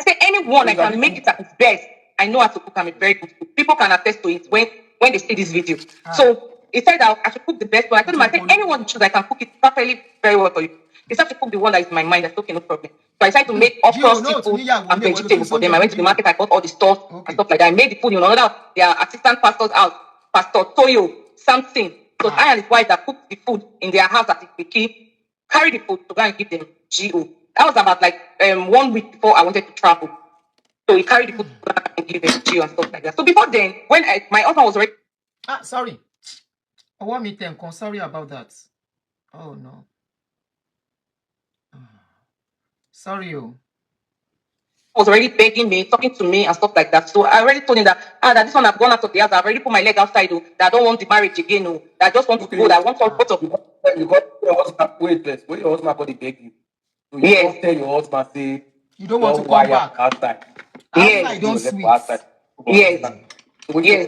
I said, anyone I can make it at its best. I know how to cook. I'm a very good cook. People can attest to it when they see this video. So he said that I should cook the best one. I told him, I said, anyone you choose, I can cook it perfectly very well for you. He said to cook the one that is in my mind. That's okay, no problem. So I tried to make okra, seafood, and vegetables for them. I went to the market, I bought all the stuff and stuff like that. I made the food in another their assistant pastors out, Pastor Toyo, something. So I and his wife that cooked the food in their house at Ikiki, carry the food to go and give them GO. That was about like 1 week before I wanted to travel. So he carried the food to go and give them GO and stuff like that. So before then, when my husband was already sorry. I want me to come. Sorry about that. Oh no. Sorry, you. was already begging me, talking to me and stuff like that. So I already told him that this one I've gone out of the house. I've already put my leg outside. That I don't want the marriage again. That I just want to go. That I want some of you got your husband. Wait, first. When your husband body beg you, so you yes. don't tell your husband say you don't want to come back outside. Outside, don't sweet. Yes. Yes.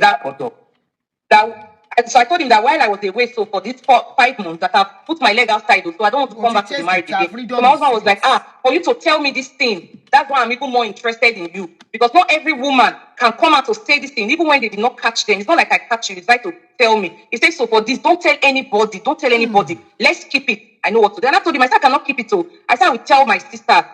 So I told him that while I was away, so for these 5 months that I've put my leg outside, so I don't want to come back to the marriage again. So my husband was like, for you to tell me this thing, that's why I'm even more interested in you. Because not every woman can come out to say this thing, even when they did not catch them. It's not like I catch you, it's like to tell me. He says, so for this, don't tell anybody. Let's keep it. I know what to do. And I told him, I said, I cannot keep it. So I said, I will tell my sister.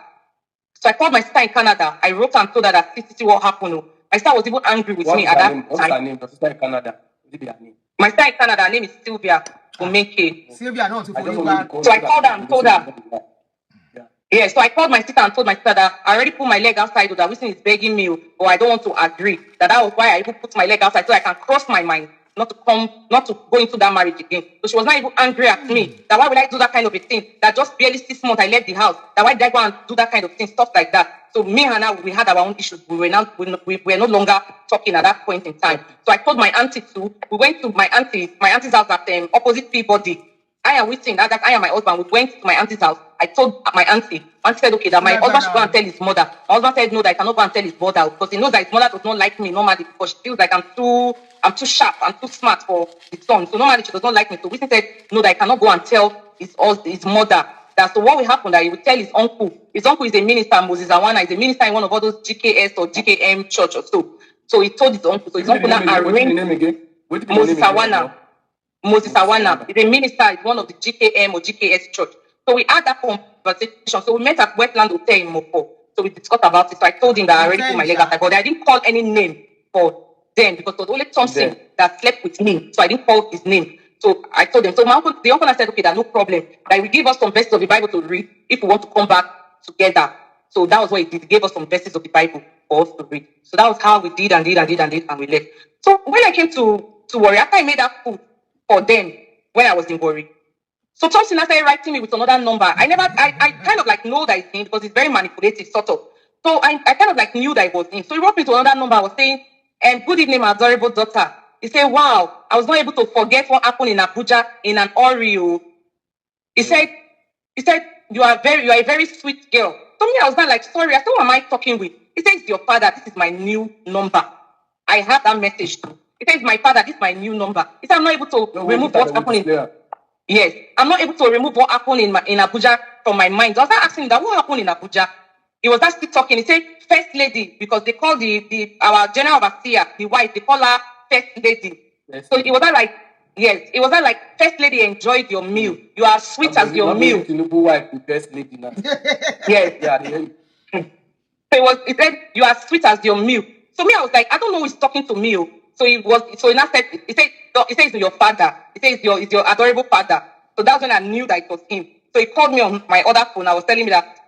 So I called my sister in Canada. I wrote and told her that this what happened. My sister was even angry with me at that time. What's her name? Your sister in Canada. What is her name? My sister in Canada, her name is Sylvia Omeke. Sylvia, not to So I called her and told her. Yeah, so I called my sister and told my sister that I already put my leg outside, that Wilson is begging me, or I don't want to agree. That was why I even put my leg outside, so I can cross my mind, not to go into that marriage again. So she was not even angry at me. That why would I do that kind of a thing? That just barely 6 months I left the house. That why did I go and do that kind of thing, stuff like that. So me and her, we had our own issues. We were no longer talking at that point in time. So I told my auntie too. We went to my auntie's house at opposite Peabody. I am waiting that I and my husband, we went to my auntie's house. I told my auntie. Auntie said, okay, that my husband should go and tell his mother. My husband said, no, that I cannot go and tell his mother because he knows that his mother does not like me normally because she feels like I'm too sharp, I'm too smart for his son. So normally she does not like me. So we said, no, that I cannot go and tell his mother. So what will happen that he will tell his uncle. His uncle is a minister, Moses Awana, is a minister in one of all those GKS or GKM church or so. So he told his uncle. So his uncle now arranged Moses Awana. Moses Awana is a minister in one of the GKM or GKS church. So we had that conversation. So we met at Wetland Hotel in Moko. So we discussed about it. So I told him that I already put my leg outside, but I didn't call any name for them because it was only Thompson that slept with me. So I didn't call his name. So I told them. So the uncle said, okay, there's no problem. That will give us some verses of the Bible to read if we want to come back together. So that was what he did. He gave us some verses of the Bible for us to read. So that was how we did and we left. So when I came to worry, after I made that food for them when I was in worry. So Thompson started writing me with another number. I kind of like know that it's him because it's very manipulative, sort of. So I kind of like knew that it was him. So he wrote me to another number. I was saying, good evening, my adorable daughter. He said, wow, I was not able to forget what happened in Abuja in an Oreo. He said, you are a very sweet girl. To me, I was not like, sorry, I said, who am I talking with? He says, your father, this is my new number. I have that message too. He says, my father, this is my new number. He said, I'm not able to remove what happened in. Yes, I'm not able to remove what happened in Abuja from my mind. So I was asking that what happened in Abuja. He was just still talking. He said, First Lady, because they call our general overseer, the wife, they call her First Lady. Yes. So it was not like, yes, it was not like First Lady enjoyed your meal. You are sweet as your meal. Wife, the First Lady now. Yes. Yeah. So he said, you are sweet as your meal. So me, I was like, I don't know who's talking to me. So So he now said, he said it's your father. He said it's your adorable father. So that's when I knew that it was him. So he called me on my other phone. I was telling me that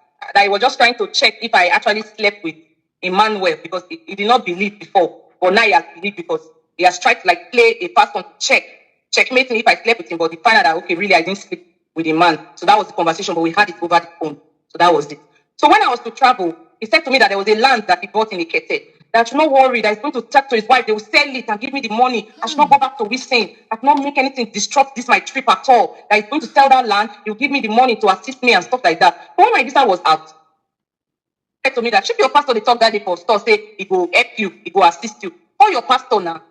he was just trying to check if I actually slept with Emmanuel because he did not believe before. But now he has believed because he has tried to like play a fast one to checkmate me if I slept with him. But he found out that, okay, really, I didn't sleep with a man. So that was the conversation, but we had it over the phone. So that was it. So when I was to travel, he said to me that there was a land that he bought in Ikete. That I should not worry, that he's going to talk to his wife, they will sell it and give me the money. I should not go back to Wising. I should not make anything disrupt this my trip at all. That he's going to sell that land, he'll give me the money to assist me and stuff like that. But when my visa was out, he said to me that if your pastor they talk that day for store, say he will help you, he will assist you. Call your pastor now.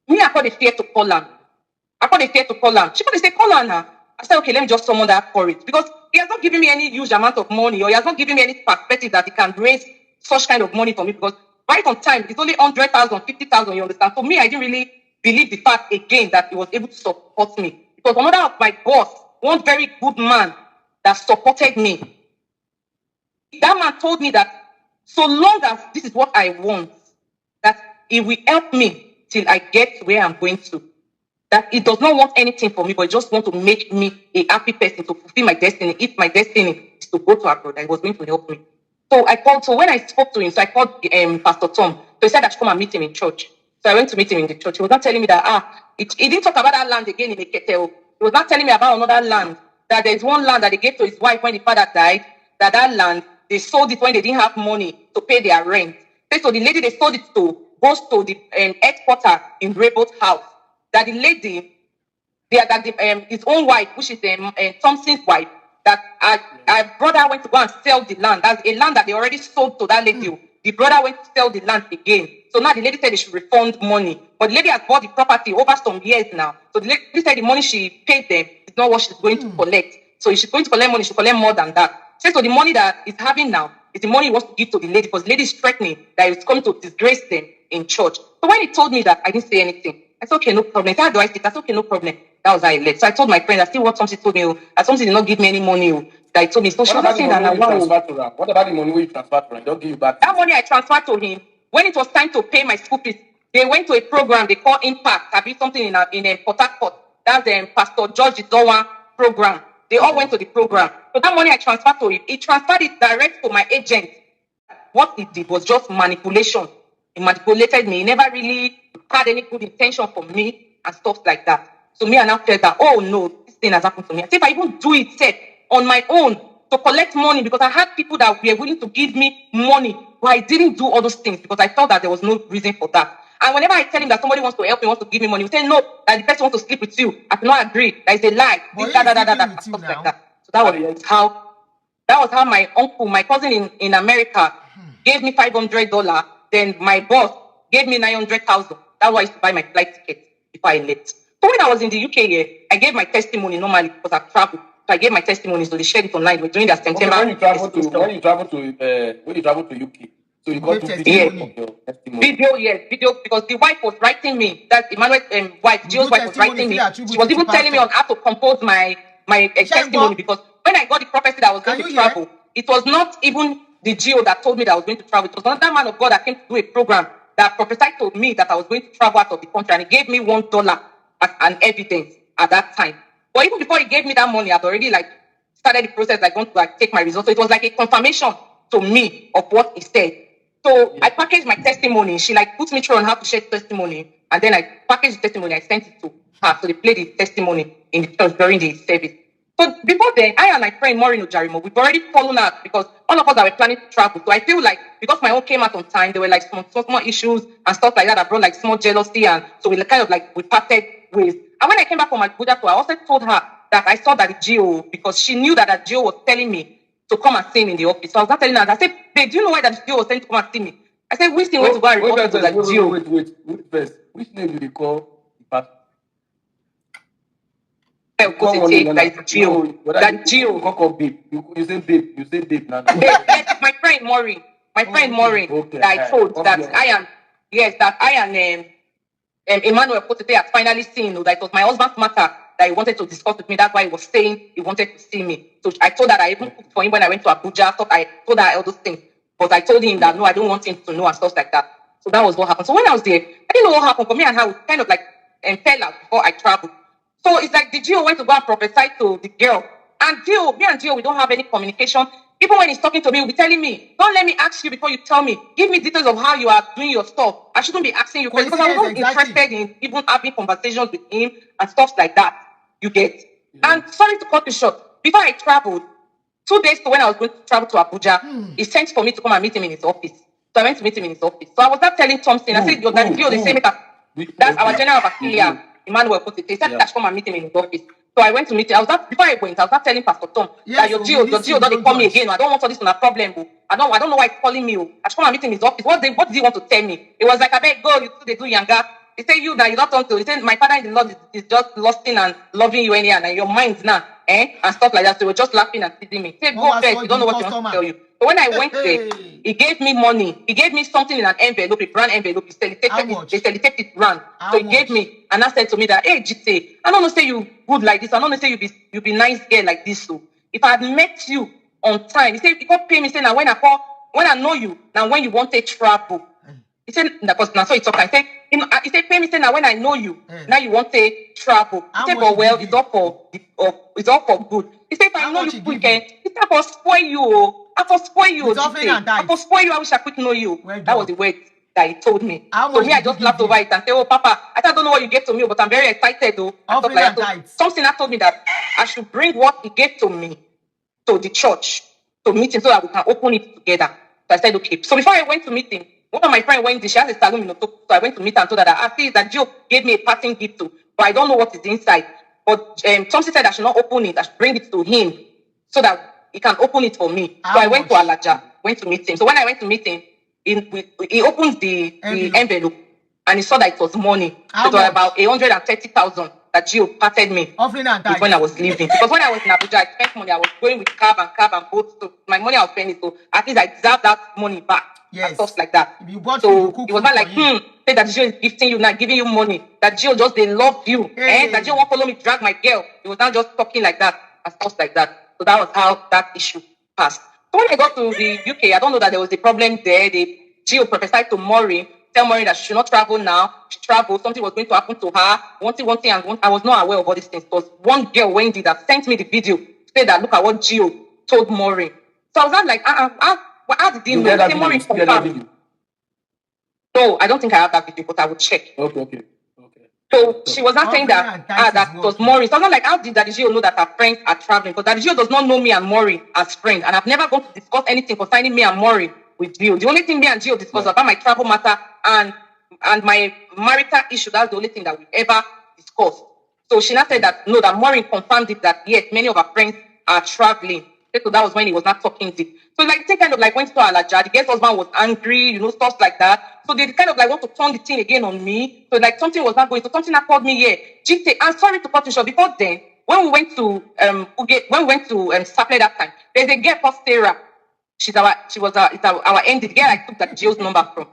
Me, I call the fear to call him. I call the fear to call him. She could say, call her now. I said, okay, let me just summon that courage. Because he has not given me any huge amount of money, or he has not given me any perspective that he can raise such kind of money for me. Because right on time, it's only 100,000, 50,000, you understand? For me, I didn't really believe the fact again that he was able to support me. Because another of my boss, one very good man that supported me, that man told me that so long as this is what I want, that it will help me till I get to where I'm going to. That it does not want anything from me, but it just want to make me a happy person to fulfill my destiny. If my destiny is to go to abroad, that he was going to help me. So I called. So when I spoke to him, so I called Pastor Tom. So he said I should come and meet him in church. So I went to meet him in the church. He was not telling me that he didn't talk about that land again in Ekete. He was not telling me about another land. That there's one land that they gave to his wife when the father died. That land they sold it when they didn't have money to pay their rent. So the lady they sold it to goes to the headquarter in Rayboat House. That the lady, his own wife, which is Thompson's wife, that our brother went to go and sell the land. That's a land that they already sold to that lady. The brother went to sell the land again. So now the lady said they should refund money. But the lady has bought the property over some years now. So the lady said the money she paid them is not what she's going to collect. So if she's going to collect money, she'll collect more than that. So the money that he's having now is the money he wants to give to the lady because the lady is threatening that he's coming to disgrace them in church. So when he told me that, I didn't say anything. I said, okay, no problem. How do I say? That's okay, no problem. That was how I left. So I told my friend, I still what something told me, that something did not give me any money. That he told me. So she was not saying that now. What about the money you transfer to her? Don't give you back. That money I transferred to him, when it was time to pay my school fees, they went to a program they call Impact. I did something in Port Harcourt. That's Pastor George Idowa program. They all went to the program. So that money I transferred to him, he transferred it direct to my agent. What he did was just manipulation. He manipulated me. He never really had any good intention for me and stuff like that. So me and I felt that, oh no, this thing has happened to me. I said, if I even do it on my own to collect money, because I had people that were willing to give me money, but I didn't do all those things because I felt that there was no reason for that. And whenever I tell him that somebody wants to help me, wants to give me money, he say no, that the person wants to sleep with you. I cannot agree. That is a lie. Stuff like that. So that was how my uncle, my cousin in America, gave me $500. Then my boss gave me 900,000. That's why I used to buy my flight ticket before I left. So when I was in the UK here, I gave my testimony normally because I traveled. So I gave my testimony, so they shared it online. We're doing their September. When you travel to UK, so you got to video, yes, video, because the wife was writing me. That Emmanuel's wife, Jill's wife, was writing me. She was even telling me on how to compose my testimony because when I got the prophecy that I was going to travel, it was not even the Geo that told me that I was going to travel. It was another man of God that came to do a program that prophesied to me that I was going to travel out of the country, and he gave me $1 as an evidence at that time. But even before he gave me that money, I'd already started the process, going to take my results. So it was like a confirmation to me of what he said. So I packaged my testimony. She put me through on how to share testimony, and then I packaged the testimony. I sent it to her, so they played the testimony in the church during the service. So before then, I and my friend Maureen Ojarimo, we've already fallen out because all of us that were planning to travel. So I feel like because my own came out on time, there were some small issues and stuff like that brought small jealousy, and so we kind of we parted ways. And when I came back from Abuja, I also told her that I saw that the Geo, because she knew that Geo was telling me to come and see me in the office. So I was not telling her. I said, babe, do you know why that Geo was telling to come and see me? I said, which thing went to go and report to that Geo? Wait first. Which name do they call the pastor? That Geo. That Geo. You say babe now. Yes, my friend Maureen. That I told that I am, that I am Emmanuel Potete has finally seen that it was my husband's matter that he wanted to discuss with me. That's why he was saying he wanted to see me. So I told that I even cooked for him when I went to Abuja. I told her all those things. But I told him that no, I don't want him to know and stuff like that. So that was what happened. So when I was there, I didn't know what happened. But me and her, we kind of like fell out before I traveled. So it's like the Gio went to go and prophesy to the girl. And Gio, me and Gio, we don't have any communication. Even when he's talking to me, he'll be telling me, don't let me ask you before you tell me. Give me details of how you are doing your stuff. I shouldn't be asking you questions because I was not interested in even having conversations with him and stuff like that. You get? Yeah. And sorry to cut you short. Before I traveled, 2 days to when I was going to travel to Abuja, he sent for me to come and meet him in his office. So I went to meet him in his office. So I was not telling Thompson. I said, that Gio, they say, that's our general of Aquilia, Emmanuel put it. He said, come and meet him in his office. So I went to meet him. Before I went, I was not telling Pastor Tom that your Gio don't call me again. I don't want all this on a problem. I don't know why he's calling me. I just come and meet him in his office. What did he want to tell me? It was like, I beg, go, you two, they do younger. He said, you that you don't want to. He said, my father in the Lord is just lusting and loving you anyhow, and your mind now, and stuff like that. So they were just laughing and teasing me. He said, go first, you don't know what he wants to tell you. But when I went there, he gave me money. He gave me something in an envelope, a brand envelope. They sellotape it brand. So he gave me, and I said to me that, hey, GT, I don't know say you good like this. I don't know say you be nice girl like this. So if I had met you on time, he said, he can't pay me. He said, now when I know you, now when you want to travel. He said, because now so it's okay. He said, pay me. He said, now when I know you, now you want to travel. He said, but well, it's all for good. He said, if I know you quick, he said, I will spoil you. I will spoil you. I will spoil you. I wish I could know you. That was the word that he told me. So me, I just laughed over it and said, oh, Papa, I don't know what you gave to me, but I'm very excited though. Something that told me that I should bring what he gave to me to the church to meet him so that we can open it together. So I said, okay. So before I went to meet him, one of my friends went there. She has a salon in Otoku. So I went to meet her and told her that I see that Joe gave me a parting gift too, but I don't know what is inside. But Thompson said I should not open it. I should bring it to him so that he can open it for me. So I went to Alaja, went to meet him. So when I went to meet him, he opened the envelope and he saw that it was money. It was about 130,000 that Gio parted me when I was leaving. Because when I was in Abuja, I spent money. I was going with cab and boat. So my money I was spending. So at least I deserve that money back. And stuff like that. So it was not like, say that Gio is gifting you, not giving you money. That Gio just, they love you. That Gio won't follow me, drag my girl. It was not just talking like that and stuff like that. So that was how that issue passed. So when I got to the UK, I don't know that there was a problem there. The Gio prophesied to Maureen, tell Maureen that she should not travel now. She traveled, something was going to happen to her. One thing, and I was not aware of all these things. Because one girl, Wendy, that sent me the video, said that, look at what Gio told Maureen. So I was not like, how did he know? Say Maureen confirmed. No, I don't think I have that video, but I will check. Okay. So she was not saying that that was Maureen. So I'm not like, how did Daddy Gio know that her friends are traveling? Because Daddy Gio does not know me and Maureen as friends. And I've never gone to discuss anything concerning me and Maureen with Gio. The only thing me and Gio discussed about my travel matter and my marital issue, that's the only thing that we ever discussed. So she now said that, no, that Maureen confirmed it, that yes, many of her friends are traveling. So that was when he was not talking deep. So like they kind of like went to Alaja. The girl's husband was angry, stuff like that. So they kind of like want to turn the thing again on me. So like something was not going. So something that called me here. GT, I'm sorry to cut you short. Before then, when we went to Saple that time, there's a girl called Sarah. It's our end. The girl I took that Gio's number from.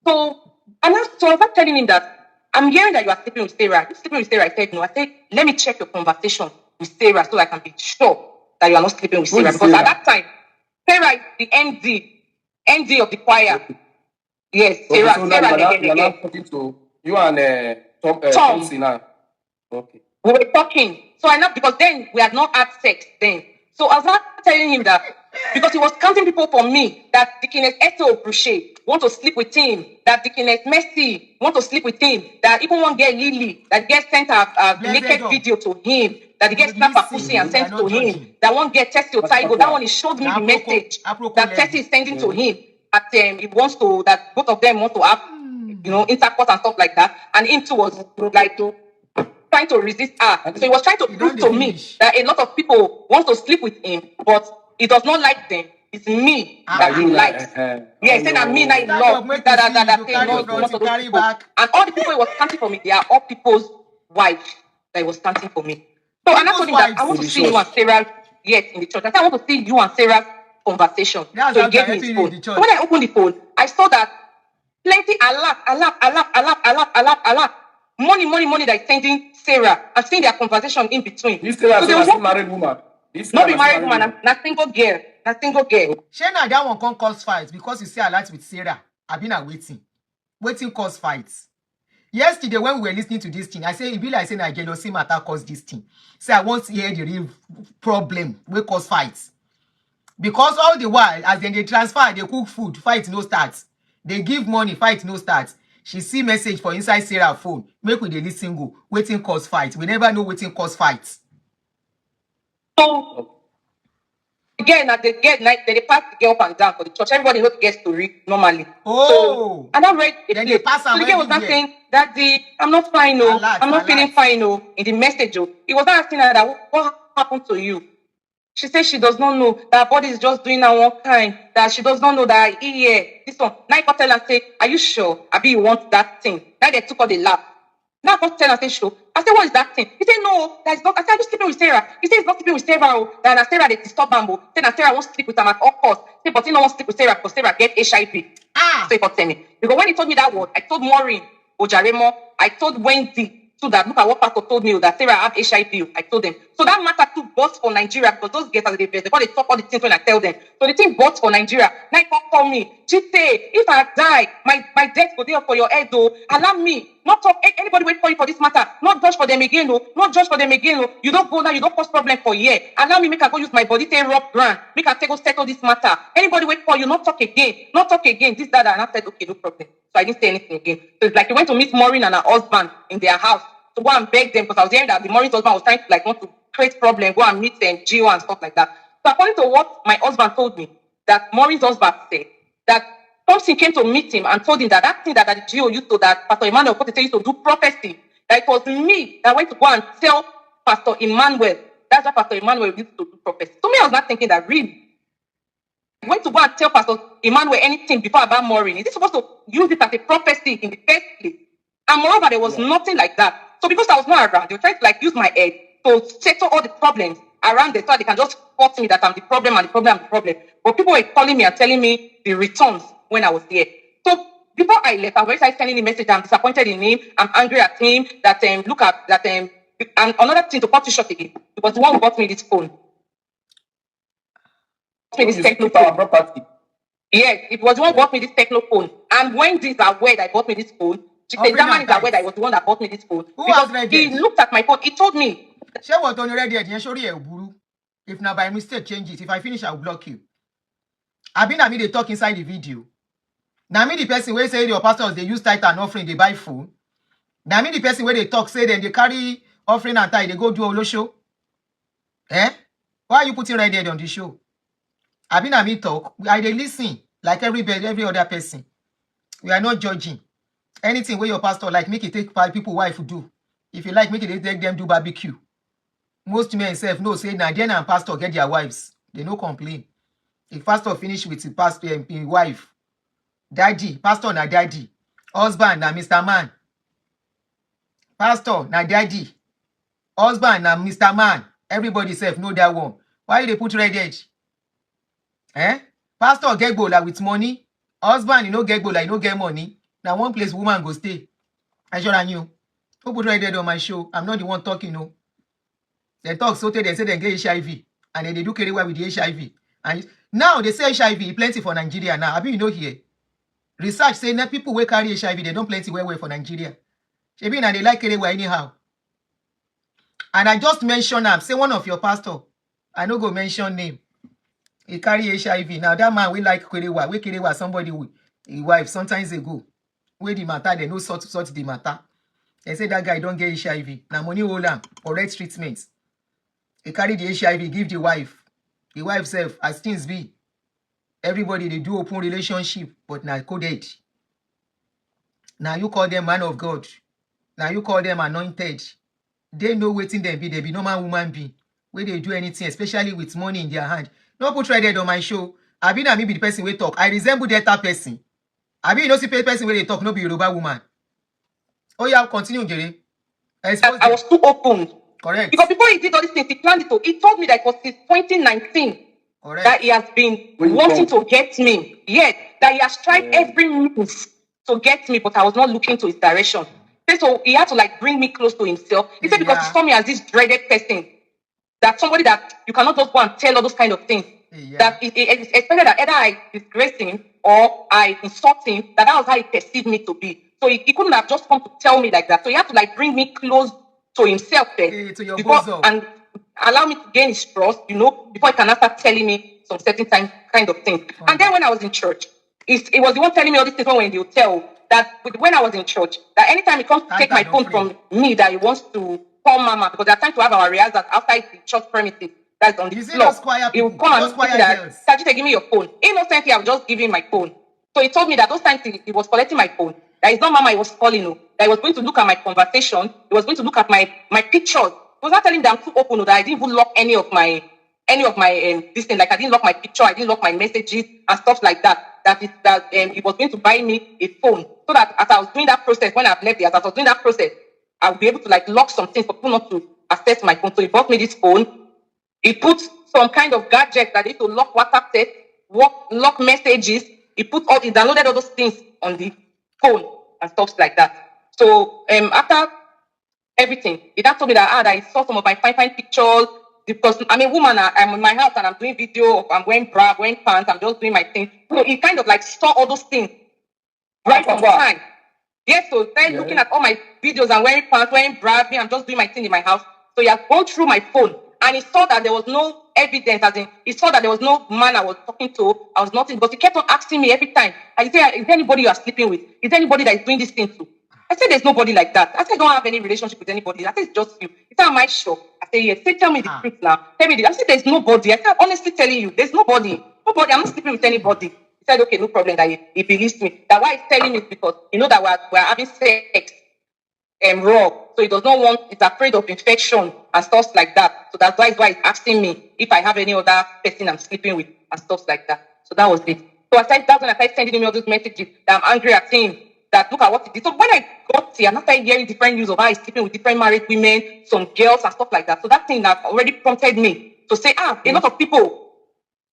So I was telling him that I'm hearing that you are sleeping with Sarah. You're sleeping with Sarah. I said no. I said let me check your conversation with Sarah so I can be sure that you are not sleeping with Sarah. Because at that time, Sarah is the ND of the choir. Okay. Yes, Sarah. So you're not talking to you and Tom. Okay. We were talking. So because then we had not had sex then. So I was not telling him that because he was counting people for me, that Deaconess Eto Bruchet want to sleep with him, that Deaconess Mercy want to sleep with him, that even one girl, Lily, that girl sent a naked video to him, that the girl snapped her pussy and sent to him, that one girl Tessie Otaigo, that one he showed me the message that Tessie is sending to him, that he wants to, that both of them want to have, intercourse and stuff like that, and him too was like trying to resist her. So he was trying to prove to me that a lot of people want to sleep with him, but he does not like them. It's me that he likes. Yeah, he said that me I love that thing, not to those people. And all the people he was counting for me, they are all people's wives that he was counting for me. So and I told him that I want to see you and Sarah yet in the church. I said I want to see you and Sarah's conversation. So he gave me his phone. So when I opened the phone, I saw that plenty a lot. Money that is sending Sarah. I'm seeing their conversation in between. This Sarah is a married woman. Not be married woman, I'm a single girl. Shey na that one come cause fight because you say a lot with Sarah. I've been waiting. Waiting cause fights. Yesterday, when we were listening to this thing, I say, it be like saying I jealousy matter cause this thing. Say, I want to hear the real problem, we cause fights. Because all the while, as then they transfer, they cook food, fight no starts. They give money, fight no starts. She see message for inside Sarah phone. Make with the listen go. Waiting cause fight. We never know waiting cause fights. So again, at the gate night, they pass the girl up and down for the church. Everybody knows gets to read normally. Oh. So, and I read the Then place. they pass So the girl was not everywhere. saying that I'm not fine, no. Alert, I'm not feeling alert. fine, no. In the message, oh. It was not asking her that what happened to you. She says she does not know that her body is just doing her one kind. That she does not know that this one. Now I tell her and say, "Are you sure? Abi, you want that thing?" Now they took all the lap. Now I tell her and say, "Sure." I said, "What is that thing?" He said, "No, that is not." I said, "Are you sleeping with Sarah?" He said, "He's not sleeping with Sarah. Oh, that Sarah they disturb him. Oh, say that Sarah won't sleep with him at all costs. Say, but he no want sleep with Sarah because Sarah get HIV." So he got tell me because when he told me that word, I told Maureen, Ojaremo, I told Wendy. So that look at what pastor told me that Sarah have HIV. I told them. So that matter too burst for Nigeria because those girls are the best. They talk all the things when I tell them. So the thing burst for Nigeria. Now call me. She say, if I die, my death go there for your head though. Allow me. Not talk anybody wait for you for this matter. Not judge for them again though. Not judge for them again though. You don't go now, you don't cause problem for year. Allow me make I go use my body to rob ground. Make I go settle this matter. Anybody wait for you, not talk again. Not talk again. This, that, and I said, okay, no problem. So I didn't say anything again. So it's like he went to meet Maureen and her husband in their house to go and beg them because I was hearing that the Maureen's husband was trying to like want to create problem, go and meet them, Gio and stuff like that. So according to what my husband told me, that Maureen's husband said that Thompson came to meet him and told him that that thing that the Gio used to, that Pastor Emmanuel used to do prophecy, that it was me that went to go and tell Pastor Emmanuel. That's what Pastor Emmanuel used to do prophecy. So me, I was not thinking that really. I went to go and tell Pastor Emmanuel anything before about Maureen. Is he supposed to use it as a prophecy in the first place? And moreover, there was nothing like that. So because I was not around, they were trying to like use my head to settle all the problems around it so they can just force me that I'm the problem and the problem and the problem. But people were calling me and telling me the returns when I was there. So before I left, I was already sending the message. I'm disappointed in him. I'm angry at him. That look at that. And another thing to cut you short again, it was the one who bought me this phone. This property. Yes, it was the one who bought me this techno phone. And when these are aware that I bought me this phone, she said that man is aware that I was the one that bought me this phone. Who because has read it? he looked at my phone, he told me. Share what on already at if now by mistake change it. If I finish, I'll block you. I mean they talk inside the video. Now me the person where say your pastors they use tithe and offering, they buy food. Now me the person where they talk say then they carry offering and tithe, they go do a show. Eh? Why are you putting right there on the show? I me talk. I they listen like every other person. We are not judging. Anything where your pastor like make it take people wife do. If you like, make it take them do barbecue. Most men self no say Nigerian and pastor get their wives. They no complain. If pastor finish with his pastor and wife, daddy, pastor na daddy, husband na Mr. Man. Pastor na daddy, husband na Mr. Man. Everybody self know that one. Why they put red edge? Eh? Pastor get gola with money. Husband, you know get gola, you know get money. Now one place woman go stay. I sure I knew. Who put right there on my show? I'm not the one talking, no. They talk so they say they get HIV. And then they do carry away with the HIV. And now they say HIV plenty for Nigeria now. Have you know here? Research say that people who carry HIV, they don't plenty well for Nigeria. Maybe now they like carry away anyhow. And I just mentioned them. Say one of your pastor. I no go mention name. He carry HIV. Now that man we like carry away somebody with his wife sometimes ago. Where the matter, they know sort the matter. They say that guy don't get HIV. Now money hold him, correct treatment. He carry the HIV, give the wife. The wife self, as things be. Everybody, they do open relationship, but now coded. Now you call them man of God. Now you call them anointed. They know waiting them be. They be normal woman be. Where they do anything, especially with money in their hand. No put right there on my show. I been me be the person we talk. I resemble that person. I mean, you know, see person where they talk, no be Yoruba woman. Oh, yeah, continue, Jerry. I was too open. Correct. Because before he did all these things, he planned it. He told me that it was since 2019 that he has been wanting to get me. Yes, that he has tried every means to get me, but I was not looking to his direction. So he had to like bring me close to himself. He said because he saw me as this dreaded person, that somebody that you cannot just go and tell all those kind of things. that it expected that either I disgrace him or I insult him, that was how he perceived me to be. So he couldn't have just come to tell me like that. So he had to like bring me close to himself then, to your before, bosom. and allow me to gain his trust, before he can start telling me some certain kind of things. And then when I was in church, it was the one telling me all these things when we were in the hotel, that when I was in church, that anytime he comes to take my phone from me, that he wants to call mama, because they're trying to have our rehearsals outside the church premises, that's on the floor. He will come and say that, Sajite, give me your phone. Innocently, I was just giving my phone. So he told me that those times he was collecting my phone, that it's not mama he was calling, that he was going to look at my conversation, he was going to look at my pictures. He was not telling them too open, that I didn't even lock any of my this thing, like I didn't lock my picture, I didn't lock my messages and stuff like that. He was going to buy me a phone, so that as I was doing that process, when I've left as I was doing that process, I would be able to like lock some things for people not to access my phone. So he bought me this phone. He put some kind of gadget that need to lock WhatsApp text, lock messages. He downloaded all those things on the phone and stuff like that. So after everything, he then told me that I saw some of my fine pictures, because I'm a woman, I'm in my house and I'm doing video, I'm wearing bra, wearing pants, I'm just doing my thing. So he kind of like saw all those things right from time. Yes, so started looking at all my videos and wearing pants, wearing bra, I'm just doing my thing in my house. So he had gone through my phone and he saw that there was no evidence, as in he saw that there was no man I was talking to, I was nothing, but he kept on asking me every time. And he said, is there anybody you are sleeping with? Is there anybody that is doing this thing to? I said, there's nobody like that. I said, I don't have any relationship with anybody. I said, it's just you. He said, am I sure? I said, yes. He said, tell me the truth now. Tell me I said, there's nobody. I said, I'm honestly telling you, there's nobody. Nobody. I'm not sleeping with anybody. He said, okay, no problem. That he believes me. That why he's telling me is because that we're having sex raw. So he does not want, he's afraid of infection and stuff like that. So that's why he's asking me if I have any other person I'm sleeping with and stuff like that. So that was it. So that's when I started sending him all those messages that I'm angry at him, that look at what he did. So when I got here, and I started hearing different news of how he's sleeping with different married women, some girls and stuff like that. So that thing that already prompted me to say, a lot of people.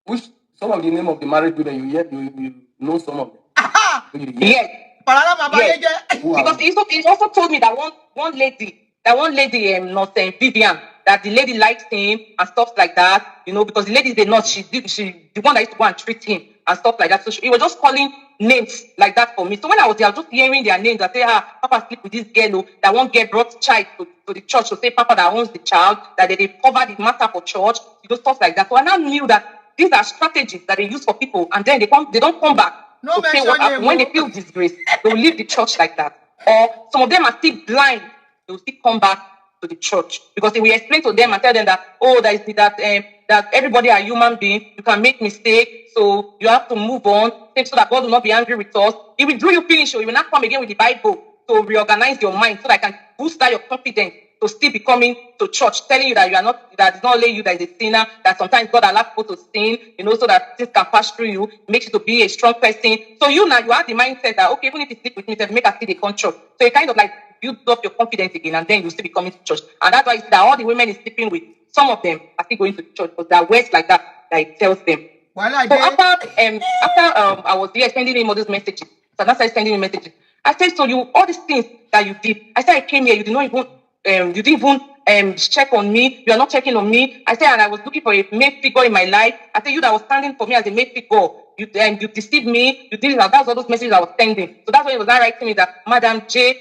Which some of the name of the married women you know some of them. Yes. Yes. Because he also told me that one lady, not Vivian, that the lady likes him and stuff like that, because the lady is a nurse, she the one that used to go and treat him and stuff like that. So he was just calling names like that for me. So when I was there, I was just hearing their names. I say, Papa sleep with this girl, that one girl brought child to the church to say Papa that owns the child, that they cover the matter for church, stuff like that. So I now knew that these are strategies that they use for people, and then they don't come back to say what happened. When they feel disgrace, they will leave the church like that. Or some of them are still blind, they will still come back to the church, because they will explain to them and tell them that, that everybody are human beings, you can make mistakes, so you have to move on, so that God will not be angry with us. He will do you finish, or you will not come again with the Bible to reorganize your mind, so that I can boost that your confidence to still be coming to church, telling you that you are not, that it's not only you that is a sinner, that sometimes God allows people to sin, so that things can pass through you, makes you to be a strong person. So you have the mindset that, okay, even if you sleep with me, make us still come church. So you kind of like build up your confidence again, and then you still be coming to church. And that's why you see that all the women is sleeping with, some of them are still going to church, because there are words like that it tells them. So after I was there sending him all those messages, so I started sending him messages. I said, so you, all these things that you did, I said, I came here, you didn't even check on me. You are not checking on me. I said, and I was looking for a maid figure in my life. I said, you that was standing for me as a maid figure, you deceived me. You did that. That's all those messages I was sending. So that's when he was not writing me that, Madam J,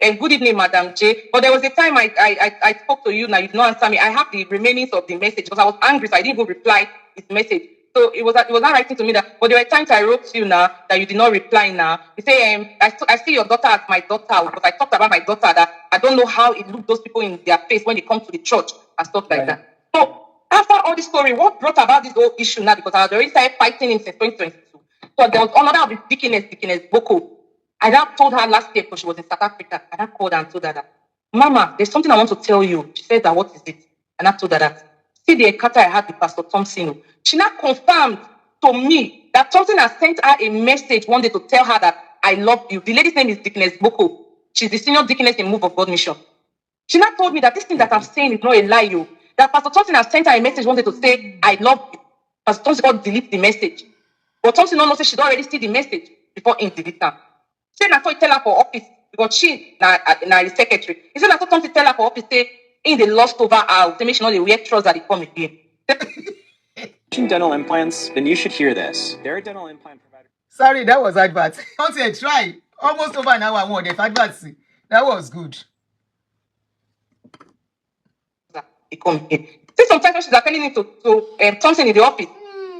good evening, Madam J. But there was a time I spoke to you. Now you did not answer me. I have the remainings of the message because I was angry, so I didn't even reply his message. So it was not writing to me that, but there were times I wrote to you now that you did not reply now. You say, I see your daughter as my daughter, because I talked about my daughter, that I don't know how it looked those people in their face when they come to the church and stuff like that. So after all this story, what brought about this whole issue now, because I had already started fighting him since 2022. So there was another of the Dickiness Boko. I now told her last year, because she was in South Africa, and I called her and told her that, Mama, there's something I want to tell you. She said that, what is it? And I told her that, see the encounter I had with Pastor Thompson. She now confirmed to me that Thompson has sent her a message one day to tell her that I love you. The lady's name is Dickiness Boko. She's the senior Dickiness in Move of God Mission. She now told me that this thing that I'm saying is not a lie, you. That Pastor Thompson has sent her a message one day to say, I love you. Pastor Thompson got delete the message. But Thompson don't know, say she'd already seen the message before he delete her. She said, I thought he tell her for office, because she, now the secretary. He said, I thought Thompson tell her for office, say, in the lost over house, they make sure they wear trousers that they come again. dental implants, then you should hear this. There are dental implant providers. Sorry, that was advert. Don't try. Almost over an hour more. The advert. That was good. He come in. See, sometimes when she's attending it to something in the office,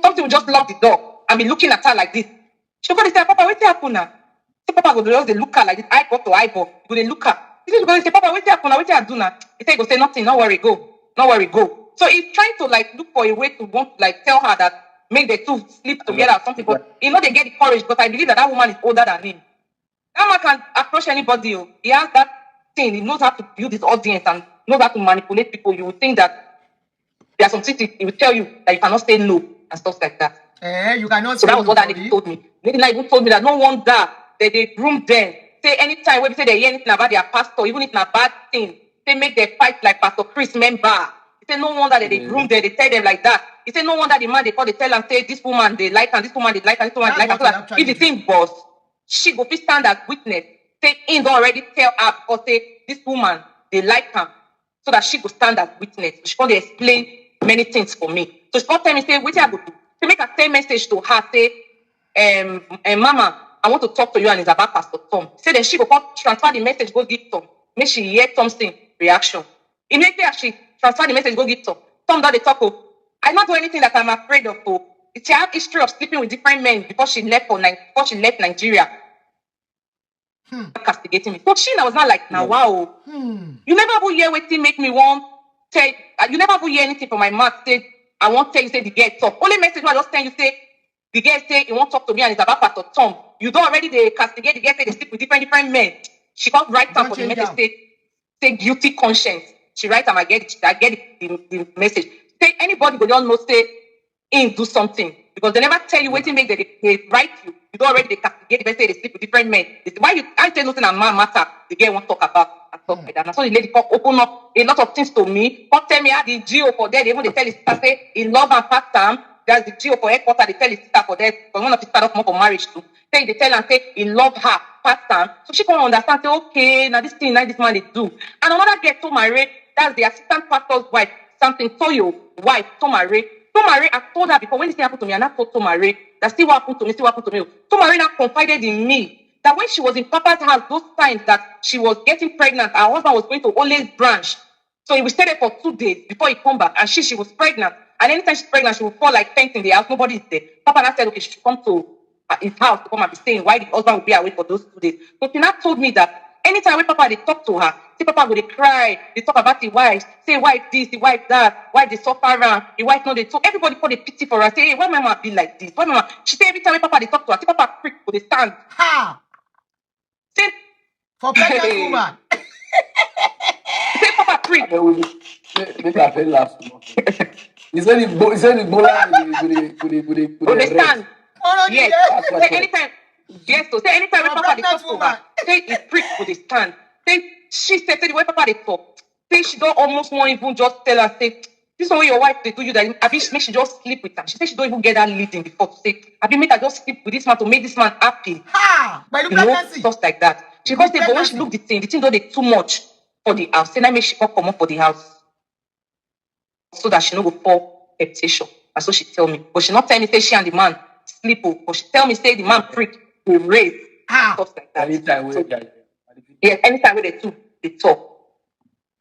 something will just lock the door and be looking at her like this. She'll go and say, Papa, what's happening now? Say, Papa, go just look her like this, eyeball to eyeball. Go they look her. She go say, Papa, what's happening now? What's happening now? He say, go say nothing. Don't worry, go. Don't worry, go. So he's trying to like look for a way to want to like tell her that make the two sleep together or something. But you know they get the courage because I believe that woman is older than him. That man can approach anybody. He has that thing. He knows how to build his audience and knows how to manipulate people. You would think that there are some things he will tell you that you cannot say no and stuff like that. You cannot. So that was what that lady told me. Lady even told me that no wonder that they groom them. Say anytime when we say they hear anything about their pastor, even if it's a bad thing, they make their fight like Pastor Chris member. He said no wonder that they groom them, they tell them like that. He said no wonder the man they call, they tell and say this woman they like and this woman they like and this woman they like. So that if the thing was, she go be stand as witness. Say in don't already tell her because say this woman they like her, so that she go stand as witness. She can't explain many things for me. So she can't tell me say what I go do. To make a same message to her say, Mama, I want to talk to you and it's about Pastor Tom. Say then she go come transfer the message, go give Tom. Make she hear something reaction. Immediately as she transfer the message, go give Tom. Tom does the talk. I not do anything that I'm afraid of. She had history of sleeping with different men before she left Nigeria. Castigating me. So she was not like, now wow. You never ever hear what make me want say. You never ever hear anything from my mouth say I won't tell you say the girl talk. Only message I just tell you say the girl say you won't talk to me and it's about Pastor Tom. You don't already they castigate the girl say they sleep with different men. She can't write down for the message say guilty conscience. She write and I get the message. Say anybody go don't know say in do something because they never tell you waiting make they write you. You don't already they castigate the say they sleep with different men. Why I say nothing a man matter the girl won't talk about and stuff like that. And so the lady come open up a lot of things to me. Come tell me how the GO for there. They even they tell his sister say in love and past time. There's the GO for headquarters. They tell his sister for there. But one of his start up more for marriage too. Say they tell and say he love her past time. So she can't understand. Say okay, now this thing, now this man they do. And another girl to marry. That's the assistant pastor's wife. Something Toyo wife to marry. I told her before when this thing happened to me, and I told Tomare that see what happened to me. Tomare now confided in me that when she was in Papa's house, those times that she was getting pregnant, her husband was going to always branch. So he will stay there for 2 days before he come back. And she was pregnant. And anytime she's pregnant, she will fall like faint in the house. Nobody is there. Papa now said, okay, she should come to his house to come and be staying. Why the husband will be away for those 2 days? So she now told me that anytime when Papa they talk to her, see Papa will they cry, they talk about the wife, say wife this, the wife that, why they suffer around, the wife no they talk. Everybody call the pity for her, say, hey, why my mama be like this? Why mama? She say every time when Papa they talk to her, see Papa freak for the stand. Ha! Say For pregnant woman. say Papa freak. Make her very last. He said the bola For the stand. Yes. Say Yes. anytime. Yes, so say anytime when Papa they talk to her, say he freak for the stand. Say she said the way Papa they talk. Say she don't almost want even just tell her, say, this is the way your wife they do you that Abi make she just sleep with her. She said she don't even get that leading before to say, Abi make her just sleep with this man to make this man happy. Ha! By the pregnancy. Stuff like that. She can't say, but when she look the thing don't they too much for the house. Then I make she come up for the house. So that she no go fall temptation. And so she tell me. But she not tell me say she and the man sleep. But she tell me say the man freak will raise. Stuff like that. Anytime when they talk.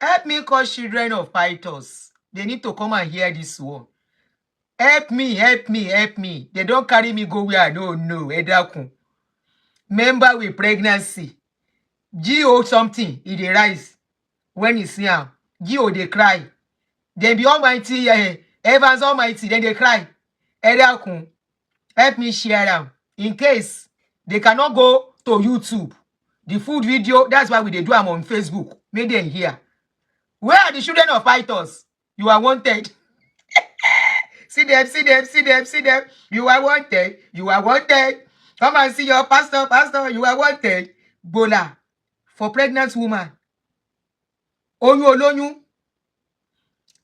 Help me call children of fighters. They need to come and hear this one. Help me. They don't carry me go where I don't know. Edakun. Member with pregnancy. G.O. something, he dey rise. When he see him, G.O. they cry. Then be almighty, Evans almighty, then they cry. Edakun. Help me share them. In case they cannot go to YouTube. The food video, that's why we they do them on Facebook. Make them hear. Where are the children of fighters? You are wanted. See them. You are wanted. Come and see your pastor. You are wanted. Bola. For pregnant woman. Onyu.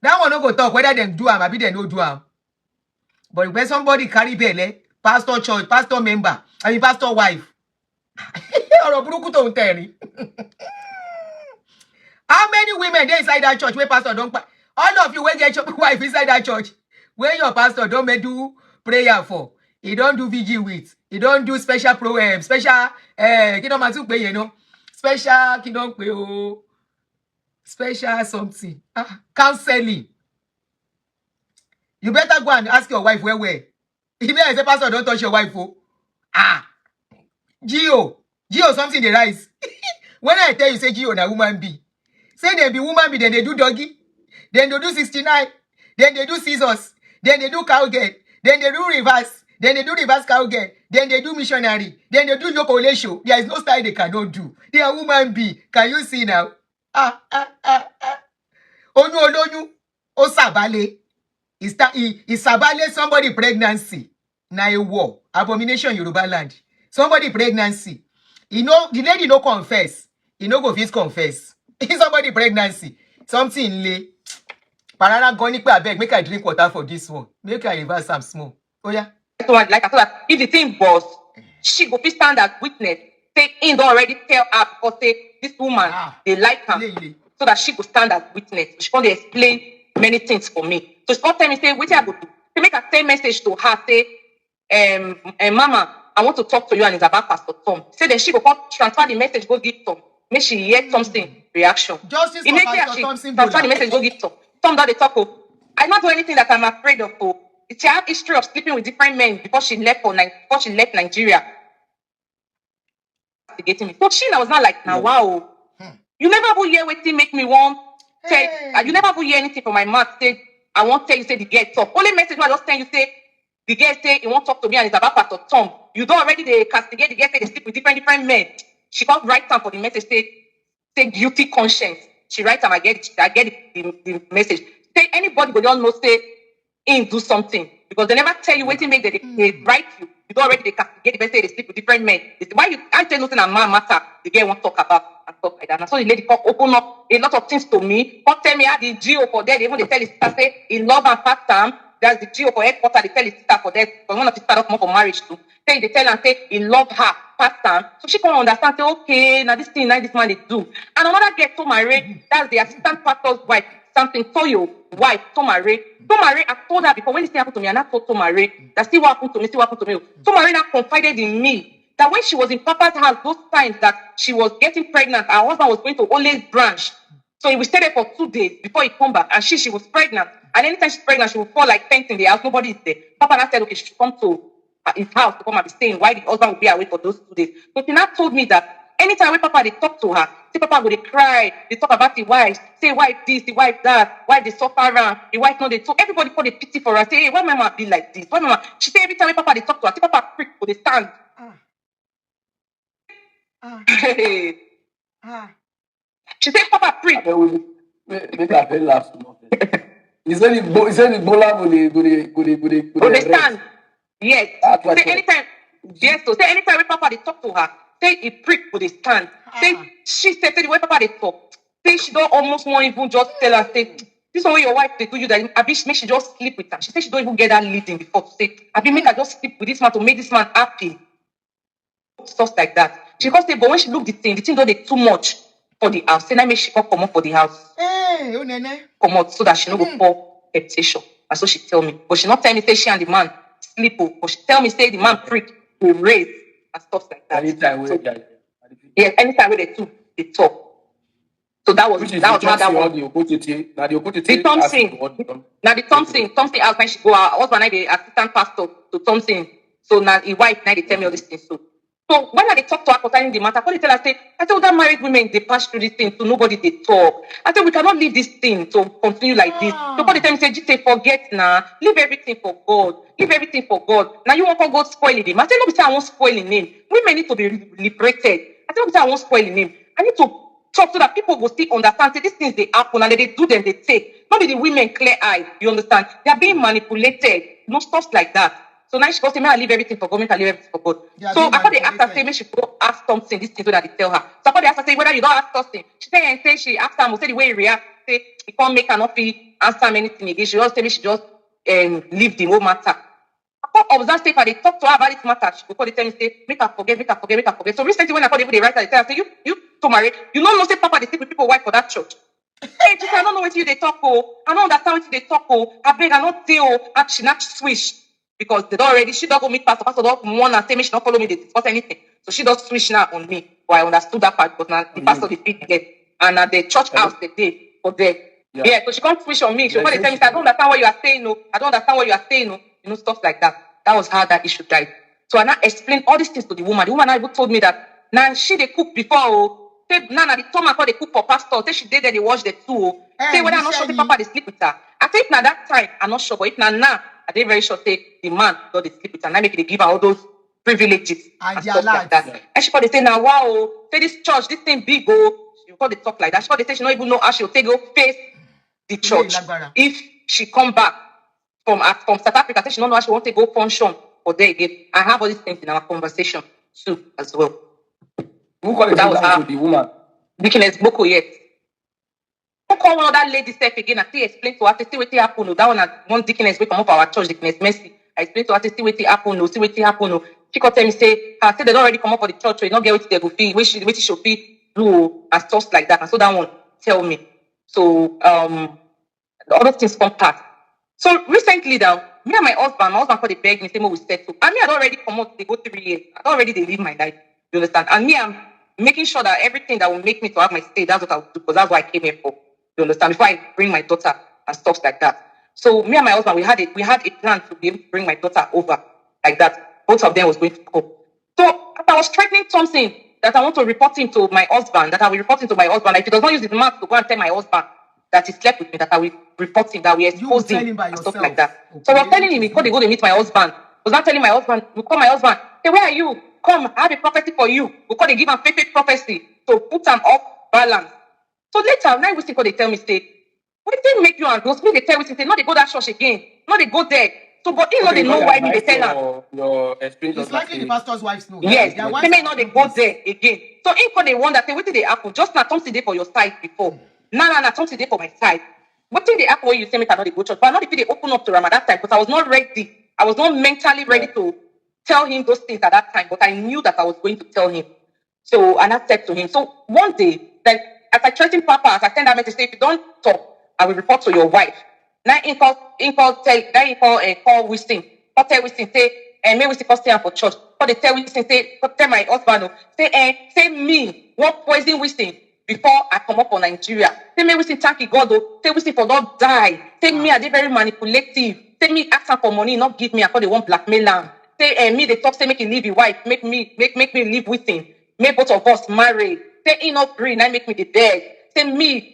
That one no go talk whether them do am or they no do am. But when somebody carry belle, pastor church, pastor member, pastor wife. How many women they inside that church where pastor don't? All of you will get your wife inside that church. When your pastor don't make do prayer for, he don't do vigil with, he don't do special program, special you know, special special something. Counseling. You better go and ask your wife where. Even if the pastor don't touch your wife, Gio something they rise. When I tell you say Gio na woman be, say they be woman be, then they do doggy, then they do 69, then they do scissors, then they do cowgirl, then they do reverse, then they do reverse cowgirl, then they do missionary, then they do locolation. There is no style they cannot do. They are woman be. Can you see now? Onu Osabale. Isabale somebody pregnancy. Na a war. Abomination Yoruba land. Somebody pregnancy. The lady no confess. He no go fit confess. Somebody pregnancy. Something lay. Parana goni pe abeg, make I drink water for this one. Make I reverse some small. Oh yeah. So like I thought that if the thing was, she go fit stand as witness. Say in don't already tell her or say this woman they like her. So that she could stand as witness. She can't explain many things for me. So she can't tell me, say, what I go do? To make a same message to her, say, Mama, I want to talk to you and it's about Pastor Tom. Say then she go come transfer the message, go give Tom. Make she hear something, reaction. Justice for Pastor Tom transfer the message, go give Tom. Tom don't they talk. I not do anything that I'm afraid of. She have history of sleeping with different men before she left Nigeria. So she was not like, now wow. You never will hear what make me want. You never will hear anything from my mouth. Say, I won't tell you, say the girl talk. Only message I just tell you, say, the girl say, he won't talk to me and it's about Pastor Tom. You don't already they castigate the girl, say they sleep with different men. She can't write down for the message, say guilty conscience. She write down, I get the message. Say anybody but don't know, say, do something. Because they never tell you what to make they write you. You don't already they castigate the person, say they sleep with different men. Why you can't tell nothing a man matter, the girl won't talk about and stuff like that. And so the lady come open up a lot of things to me. Come tell me how the GO for there, even they tell his sister, say, he love and part time. That's the GO for headquarters, they tell his sister for there, because one of his sister come for marriage too. Then they tell and say, he love her part time. So she can't understand, say, okay, now this thing, now this man they do. And another girl to marry, that's the assistant pastor's wife. Something Toyo wife, Tomare. I told her before when this thing happened to me, and I told Tomare that see what happened to me, Tomare now confided in me that when she was in Papa's house, those times that she was getting pregnant, her husband was going to always branch. So he would stay there for 2 days before he come back, and she was pregnant. And anytime she's pregnant, she would fall like faint in the house. Nobody is there. Papa now said, okay, she should come to his house to come and be staying while the husband would be away for those 2 days. So he now told me that anytime when Papa they talk to her, see Papa would cry, they talk about the wife, say wife this, the wife that, wife they suffer around, the wife no they talk. Everybody call the pity for her, say, hey, why my mama be like this? Why mama? She say every time when Papa they talk to her, see Papa prick for the stand. She say Papa prick. Make her very laugh. Is any bola go they stand? Yes. Say anytime. Yes. So say anytime when Papa they talk to her, say he prick for the stand. Say she said the way Papa they talk. Say she don't almost want even just tell her, say, this one way your wife they do you that Abi make she just sleep with her. She said she don't even get that leading before to say, Abi make her just sleep with this man to make this man happy. Stuff like that. She can't say, but when she look the thing don't they too much for the house. Say now make she come out for the house. Come out so that she no go for temptation. And so she tell me. But she not tell me say she and the man sleep. But she tell me say the man prick will raise and stuff like that. Anytime anytime they talk. So that was not that one. The Thompson house when she go out. Husband I the assistant pastor to Thompson. So now his wife now they tell me all these things. So when I talk to her concerning the matter, I tell her, I told that married women they pass through this thing, so nobody they talk. I said we cannot leave this thing to continue like this. So they tell me, say, Jite, forget now, leave everything for God. Leave everything for God. Now you want for God spoil him. I said, no, I won't spoil his name. Women need to be liberated. I said, no, I won't spoil his name. I need to talk so that people will still understand. Say these things they happen and they do them, they take. Not be the women clear eye. You understand? They are being manipulated. No stuff like that. So now she goes, say, may I leave everything for God, make I leave everything for God. Yeah, so after they asked her, say, may she go ask something, this thing so that they tell her. So after they asked her, say, whether you don't ask something, she say, she asked her, say the way he react, say, he can't make her not answer anything again. She just say, me she just leave the whole matter. After observe, say, if I talk to her about this matter, she go call the tell me, say, make her forget. So recently when I called the writer, they tell her, say, you to marry, you don't know, say, Papa, they sleep with people wife for that church. Hey, she said, I don't know what you they talk, oh. I don't understand what they talk, oh. I beg, I not say, oh. And she not switch. Because they don't already, she don't go meet pastor. Pastor don't want and say me, she don't follow me, they discuss anything. So she don't switch now on me. But I understood that part because now the pastor they feed again. And at the church house the day for there. Yeah, so she can't switch on me. She come and tell me, I don't understand what you are saying, no. I don't understand what you are saying, no. You know, stuff like that. That was how that issue died. So I now explained all these things to the woman. The woman now even told me that now she they cook before, oh. Say now the tomato they cook for pastor. Say she did that they wash the two. Oh. Say whether I'm not sure, say papa they sleep with her. I think now that time I'm not sure, but if now I they very sure say the man got they sleep with her. Now make they give her all those privileges and stuff like that. Yeah. And she probably say now wow, say this church, this thing big oh. She probably talk like that. She probably say she don't even know how she'll take go face the church if she come back from South Africa. Say she don't know how she want to go function for there again. I have all these things in our conversation too as well. Who called it? That was the woman. Dickiness Boko yet. Who call one other lady self again? I still explain to her, see what happen. That one Dickiness we come up our church, Dickiness Mercy. I explain to her, see what happen. See what happen. She could tell me say they don't already come up for the church, so you don't get what they go feel, which should be do and stuff like that. And so that one tell me. So the other things come part. So recently now, me and my husband called the beg me, say we settle. And me, I don't already come out, they go 3 years. I don't already they live my life. You understand? And me, I'm making sure that everything that will make me to have my stay, that's what I'll do, because that's what I came here for. You understand? Before I bring my daughter and stuff like that. So me and my husband, we had a plan to be able to bring my daughter over like that. Both of them was going to come. So I was threatening something that I want to report him to my husband, that I will report him to my husband. If he does not use his mouth to go and tell my husband that he slept with me, that I will report him, that we expose him and stuff like that. Okay. So I was telling him, he could go to meet my husband. I was not telling my husband, we call my husband, say, where are you? Come, I have a prophecy for you. We call they give him fake prophecy to put them off balance. So later, now we still they tell me, say, what did make you and those me they tell me, say, no, they go that church again. No, they go there. So, but you know, they know why me they tell her. Your experience. It's likely the pastor's wives know. Yes, they may not they go there again. So, if they wonder, say, what did they happen? Just now, something there for your side before. Now, something there for my side. What did they happen when you say me cannot go church? But not if they open up to Ramadan time, because I was not ready. I was not mentally ready to tell him those things at that time, but I knew that I was going to tell him. So, and I said to him, so one day, like, as I threatened Papa, as I send that message, say, if you don't talk, I will report to your wife. Now, call Wisdom. Tell Wisdom, say, may Wisdom stay for church. But they tell Wisdom, say, tell my husband, say me, what poison Wisdom before I come up for Nigeria. Say me Wisdom thank you God, say Wisdom for not die. Say me, are they very manipulative? Say me, ask her for money, not give me, I call they want blackmail am. Say me, they talk, say make him leave your wife, make me live with him. Make both of us marry. Say he not green, I make me the beg. Say make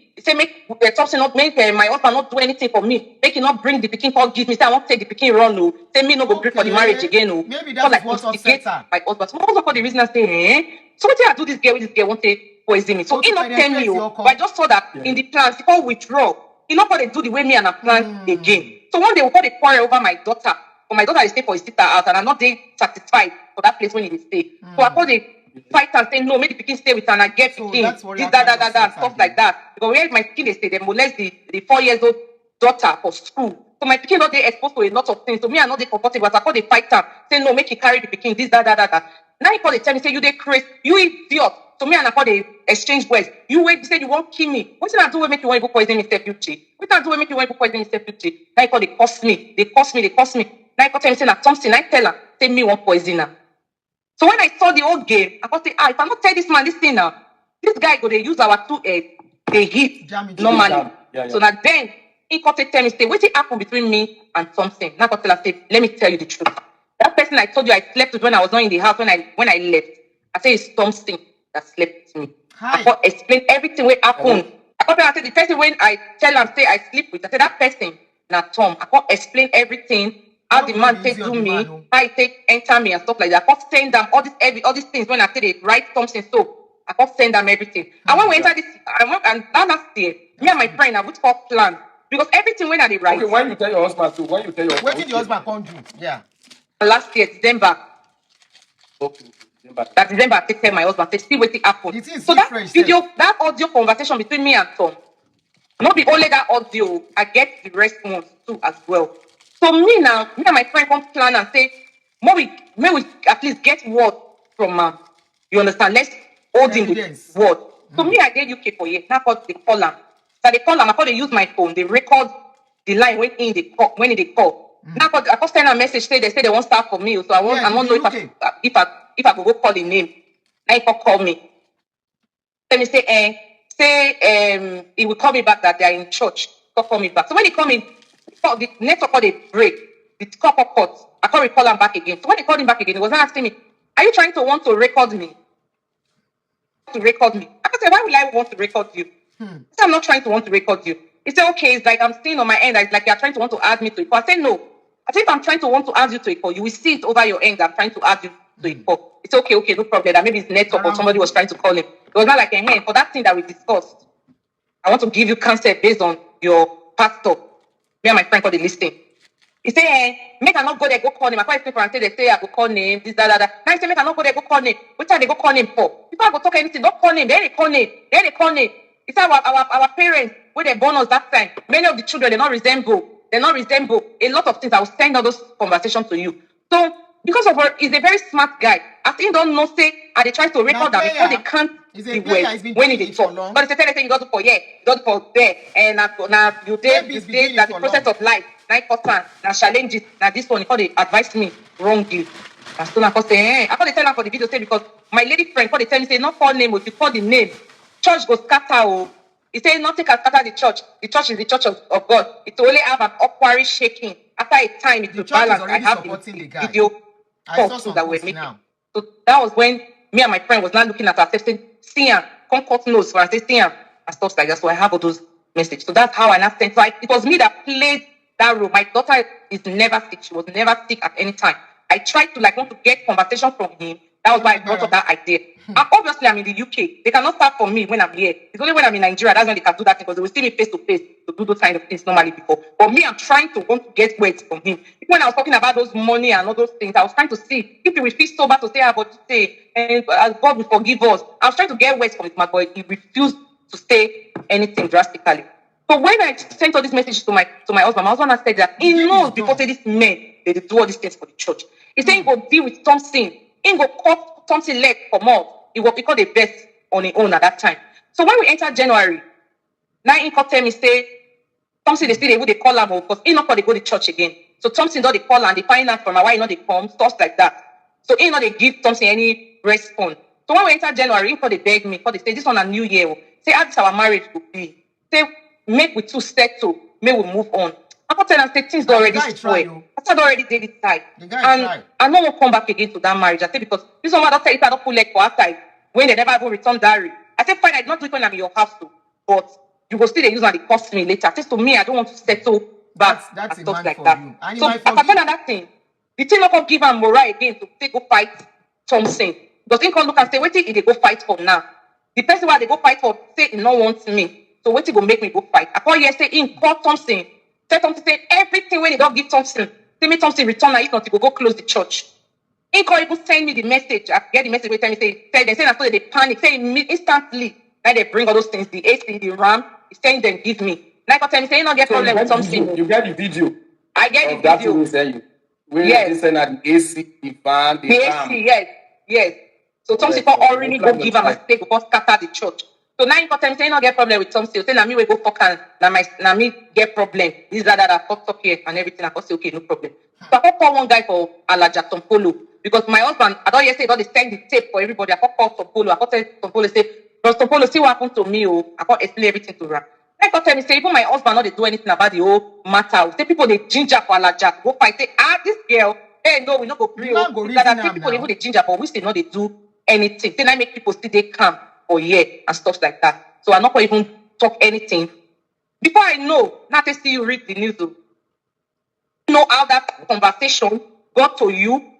something not make my husband not do anything for me. Make him not bring the pikin call give me. Say I won't take the pikin run no. Say me no go break for the marriage again no. Maybe that's like what upsets her. My husband. So also for the reason I say, so what I do this girl won't take poison me. So he not tell me but I just saw that in the plans he call withdraw. He not gonna do the way me and I plan again. So one day we call the quarrel over my daughter. For my daughter is stay for his sister house and I'm not they satisfied for that place when he stay. So I call the fight and say no, make the pikin stay with her and I get pikin. This that stuff like that. Because where my pikin they stay, they molest the 4 years old daughter for school. So my pikin not they exposed to a lot of things. So me I not they comfortable. But I call the fight her, say no, make he carry the pikin. This that. Now he call the tell me say you they crazy, you idiot. So me and I call the exchange words. You wait, say you won't kill me. What did I do? What make you want to go poison me step beauty? What did I do? What make you want to go poison me step beauty? Now he call they cost me. They cost me. Now he call tell me say na something. I tell her say me want poison her. So when I saw the whole game, I thought, if I not tell this man this thing now, this guy go they use our 2 heads, they hit normally. Yeah. So now then he got to tell me, say, what happened between me and something? Now I got to say, let me tell you the truth. That person I told you I slept with when I was not in the house when I left. I say it's something that slept with me. I got explain everything what happened. I got to say the person when I tell him say I sleep with, I say that person now Tom. I got explain everything. How the man take do me, how he take enter me and stuff like that. I can't send them all these things when I say they write something. So I can't send them everything. And when we enter this, and that last year, me and my friend, I would call plan because everything when I they write. Okay, when you tell your husband too, when you tell your husband. What did your husband come do? Yeah. Last year, December. Okay. That December, I take tell my husband, say, see what it happened. So that video, that audio conversation between me and Tom, not be only that audio, I get the response too as well. So me and my friend come plan and say, may we at least get word from you understand? Let's hold him with word. So me I did UK for years. Now called the call him. So they call them, I call they use my phone, they record the line when they call. Now I call send a message, say they won't start for me. So I want know if I go call the name. Now he call me. Let me say he will call me back that they are in church. Call me back. So when he call me, the network call they break, the call cut. I can't recall him back again. So when they called him back again, he was not asking me, are you trying to want to record me? To record me. I said, why would I want to record you? I said, I'm not trying to want to record you. He said, okay, it's like I'm staying on my end. It's like you're trying to want to add me to a call. I said, no. I said, if I'm trying to want to add you to a call, you will see it over your end. I'm trying to add you to a call. It's okay, no problem. That maybe it's network or somebody was trying to call him. It was not like, hey, for that thing that we discussed, I want to give you counsel based on your pastor. Me and my friend called the listing. He said, make I not go there, go call him. I can't explain for him. They say I go call name, this, that. Now he said, make I not go there, go call name. Which time they go call name for? Before I go talk anything, don't call name. Then they call name. He said, our parents, when they born us that time, many of the children, they not resemble a lot of things. I will send all those conversations to you. So, because of her, he's a very smart guy. As he don't know, say, and they try to record that before they can't be well when he talk. But they say, you got to for here, you got to for there. And now you did that the process of life. Now important, now challenges, now this one, because they advised me wrongly. And so I say, I thought they tell her for the video, say, because my lady friend, they tell me, say, not call name, if you call the name, church goes scatter. He said, nothing can scatter the church. The church is the church of God. It will only have an upward shaking. After a time, it will balance. I have the video posts that we're making. Now. So that was when me and my friend was not looking at ourselves, saying, see him, come cut nose. So I say, see him, and stuff like that. So I have all those messages. So that's how I now sent. So it was me that played that role. My daughter is never sick. She was never sick at any time. I tried to want to get conversation from him. That was why I brought up that idea. And obviously, I'm in the UK. They cannot start for me when I'm here. It's only when I'm in Nigeria that's when they can do that thing because they will see me face to face to do those kind of things normally before. But me, I'm trying to want to get words from him. When I was talking about those money and all those things, I was trying to see if he will feel sober to say about to say, and God will forgive us. I was trying to get words from his mouth, but he refused to say anything drastically. So when I sent all these messages to my husband, my husband has said that he knows before say this men they do all these things for the church. He said he go deal with something. He go cut something leg for more. It was because the best on his own at that time. So when we entered January, now he called me say something they still they call him because he not they go to church again. So something don't they call and they find out from why they come, stuff like that. So he not they give something any response. So when we entered January, he called they beg me, called they say this on a new year. Say how this our marriage will be. Say make we two settle, may we move on. I can't tell them say things already spoiled. I said already did it side. And I no one come back again to that marriage. I said because this woman don't tell if I don't pull leg for outside when they never even return dowry. I said fine, I not do it when I'm in your house too, but you will still use and it cost me later. I said to me, I don't want to settle back and stuff like that. So after that thing, the thing not come give her morale again to take go fight something. Because he can look and say, wait till they go fight for now. The person where they go fight for say he no wants me. So wait till go make me go fight. I call here say in call something. Tell something say everything when they don't give something. Say me something return and if not, he go close the church. He call even send me the message. I get the message with me say they say after they panic, say instantly. Now they bring all those things, the AC, the RAM, he send them, give me. Now I tell me say you not get problem with something. You get the video. I get the that video. That send you. Yes. They send the AC, the fan, the RAM. AC, yes. So some people already go give a mistake because scatter the church. So now you tell me say you not get problem with something. Say na me we go fuck and na me get problem. This that talk here and everything. I can say okay, no problem. So I call one guy for Alaja Tom Polo because my husband, I don't say they send the tape for everybody. I call Tom Polo. I tell Tom Polo say, Bros Tom Polo, see what happened to me. I can't explain everything to her. I tell me say even my husband not they do anything about the whole matter. Say people they ginger for Alaja go fight. Say this girl. Hey no, we not go bring. That people even they ginger, but we still not they do anything. Then I make people still they come for year and stuff like that. So I'm not going to even talk anything. Before I know, not to see you read the news. Know how that conversation got to you.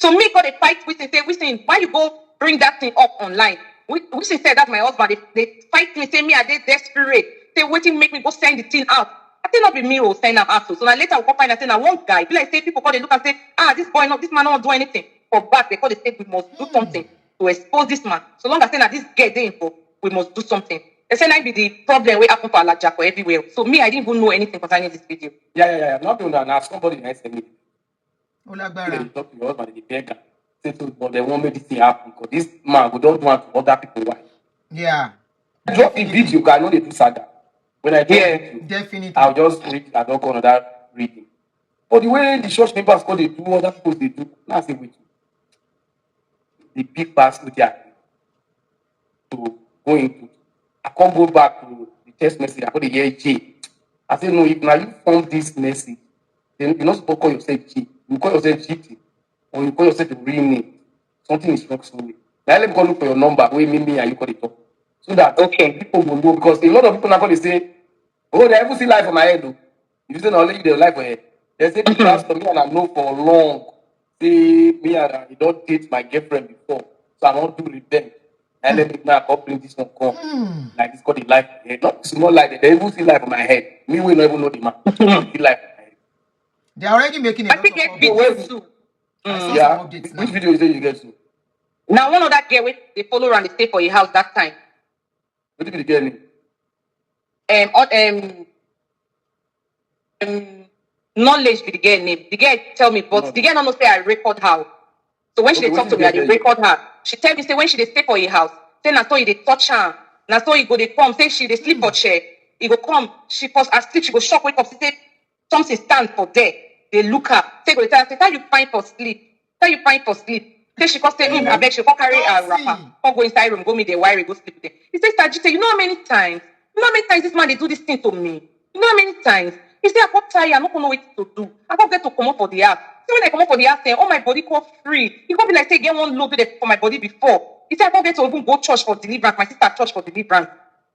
So me got a fight with him, say, listen, why you go bring that thing up online? We said that my husband, they fight me, say me, I did desperate. Say, waiting, make me go send the thing out. I think not be me who send them out. So now later we'll find out, now one guy, be like, say, people call, they look and say, this man not do anything. For back, they call, they say, we must do something to expose this man. So long as say that this get the info, we must do something. They say that be the problem we happen for Alaja for everywhere. So me, I didn't even know anything concerning this video. Yeah. Not doing that. Now somebody nice to me. They talk to your husband, they beg say to, but they won't make this thing happen because this man we don't want to other people why. Yeah. Drop the video, I know they do saga. When I do Yeah. video, Definitely. I'll just read. I don't call another reading. But the way the church members call they do, other people they do. Now I say wait. The big pass with their to go into. I can't go back to the text message. I put the year J. I say no. If now you form this message, then you're not supposed to call yourself G. You call yourself GT, or you call yourself the real name. Something is wrong somewhere. Now let me go look for your number. Wait, me and you call it up. So that Okay. people will know, because a lot of people now call they say, oh, they haven't seen life on my head though. If you say only their life on head, they say the pastor me and I know for long. Say me and I don't date my girlfriend before, so I won't do revenge. And let me now come bring this one come. Like it's called the life on my head. Not small like that. They even see life on my head. Me will not even know the man. See life on my head. They're already making a I lot think of get updates. video too. I saw Yeah. some updates now. Which video is it you get to? Now one of that girl with they follow around, they stay for your house that time. What did you get me? Knowledge be the girl name. The girl tell me, but the girl don't know say I record her. So when she Okay, dey what talk to did me, you I dey get there? record her. She tell me say when she dey stay for your house, say na so you dey touch her, na so you go dey come. Say she dey sleep for chair, he go come. She pause as sleep, she go shock wake up. She say something stand for there. They look her. Say go dey tell her say how you find for sleep? How you find for sleep? Say she come say I beg she come carry her wrapper, come go inside room, go meet the wire, go sleep with them. He say Sajite, you know how many times? You know how many times this man dey do this thing to me? You know how many times? He say I come tired, I no know what to do. I come get to come up for the house. So when I come up for the house, all my body come free. He come be like say get one load for my body before. He say I come get to even go church for deliverance. My sister church for deliverance.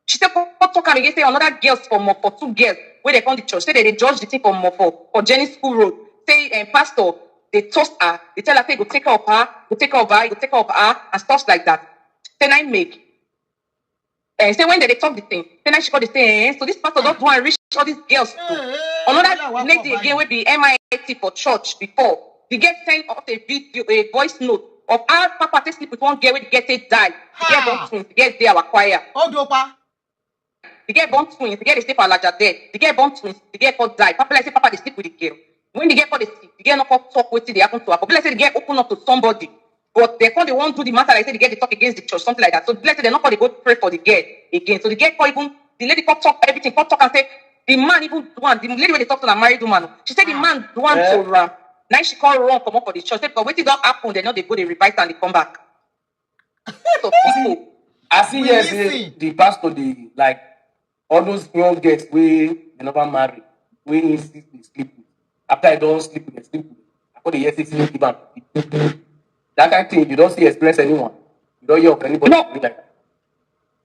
She said, come talk am again, say another girls for two girls where they come to church. Say they judge the thing for Jenny School Road. Say pastor, they toast her, they tell her, say go take her of her, go take her of her, go take her of her, and stuff like that. Then I make. Say when they talk the thing, then I she got the say, so this pastor don't want to reach all these girls too. Another lady again will be MIT for church before. The girl sent off a video, a voice note of how Papa take sleep with one girl when the girl take die. The girl born twins, the girl they our choir. Oh, dopa. The girl born twins, the girl they stay for Alaja dead. The girl born twins, the girl called die. Papa like say Papa they sleep with the girl. When the girl called they sleep, the girl not called talk what they happen to her. Papa like say the girl open up to somebody. But they call they won't do the matter like say the girl they talk against the church, something like that. So let's say they not call they go pray for the girl again. So the girl call even the lady call talk everything, call talk and say the man even one, the lady when they talk to the married woman. She said the man want to run. Now she call wrong come up for the church. Say, but what did don't happen, they know they go, they revise and they come back. So people. I see We yes, listen. the pastor, the like all those young girls we they never marry, we insist they sleep with. After I don't sleep with, they sleep with. I call the yes, give them. That kind of thing, you don't see experience anyone. You don't hear of anybody No. doing like that.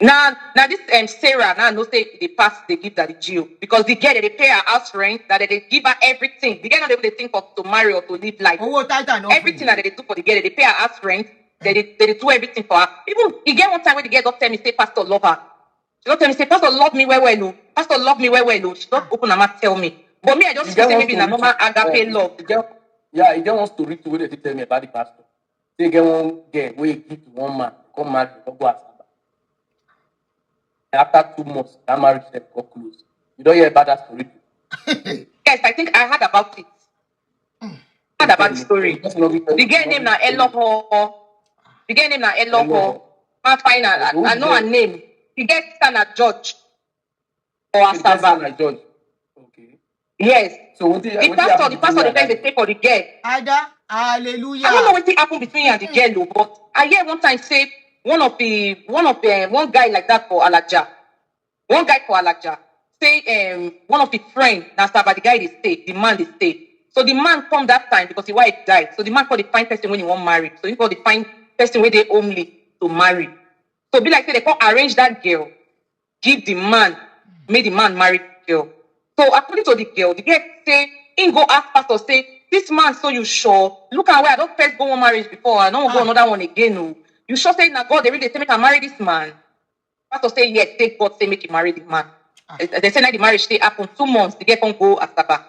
Now this Sarah now no say the pass they give that the Geo because the girl they pay her house rent that they give her everything. The girl not able to think of to marry or to live life. Oh, titan. Everything that they do for the girl, they pay her house rent. They do everything for her. Even the girl one time when the girl don't tell me say pastor love her. She don't tell me say pastor love me well no. Pastor love me well no. She don't open her mouth tell me. But me I just feel say maybe na normal agape love. Yeah, he get one story to where they tell me about the pastor. They get one girl where he give to one man, come marry, don't go ask. After 2 months, that marriage step got close. You don't hear about that story. Yes, I think I heard about it. Heard about the story. The girl name na Eloho. The girl name na Eloho. Man find her. I know her name. The girl stand at judge. Or Asaba. Judge. Okay. Yes. So the pastor the first they pay for the girl. Ada, hallelujah. I don't know what happened between her and the girl, but I hear one time say one guy like that for Alaja. One guy for Alaja say one of the friend now Saba, the guy they stay, the man they stay. So the man come that time because his wife died. So the man called the fine person when he want marry. So he called the fine person where they only to marry. So be like say they can't arrange that girl, give the man, make the man marry the girl. So according to the girl say, in go ask pastor, say, this man, so you sure? Look at where I don't first go one marriage before, I don't go another one again. No. You sure say now God, they really say make I marry this man. Pastor say yes, take God say make him marry the man. They say that the marriage stay happen 2 months, the girl can go after back.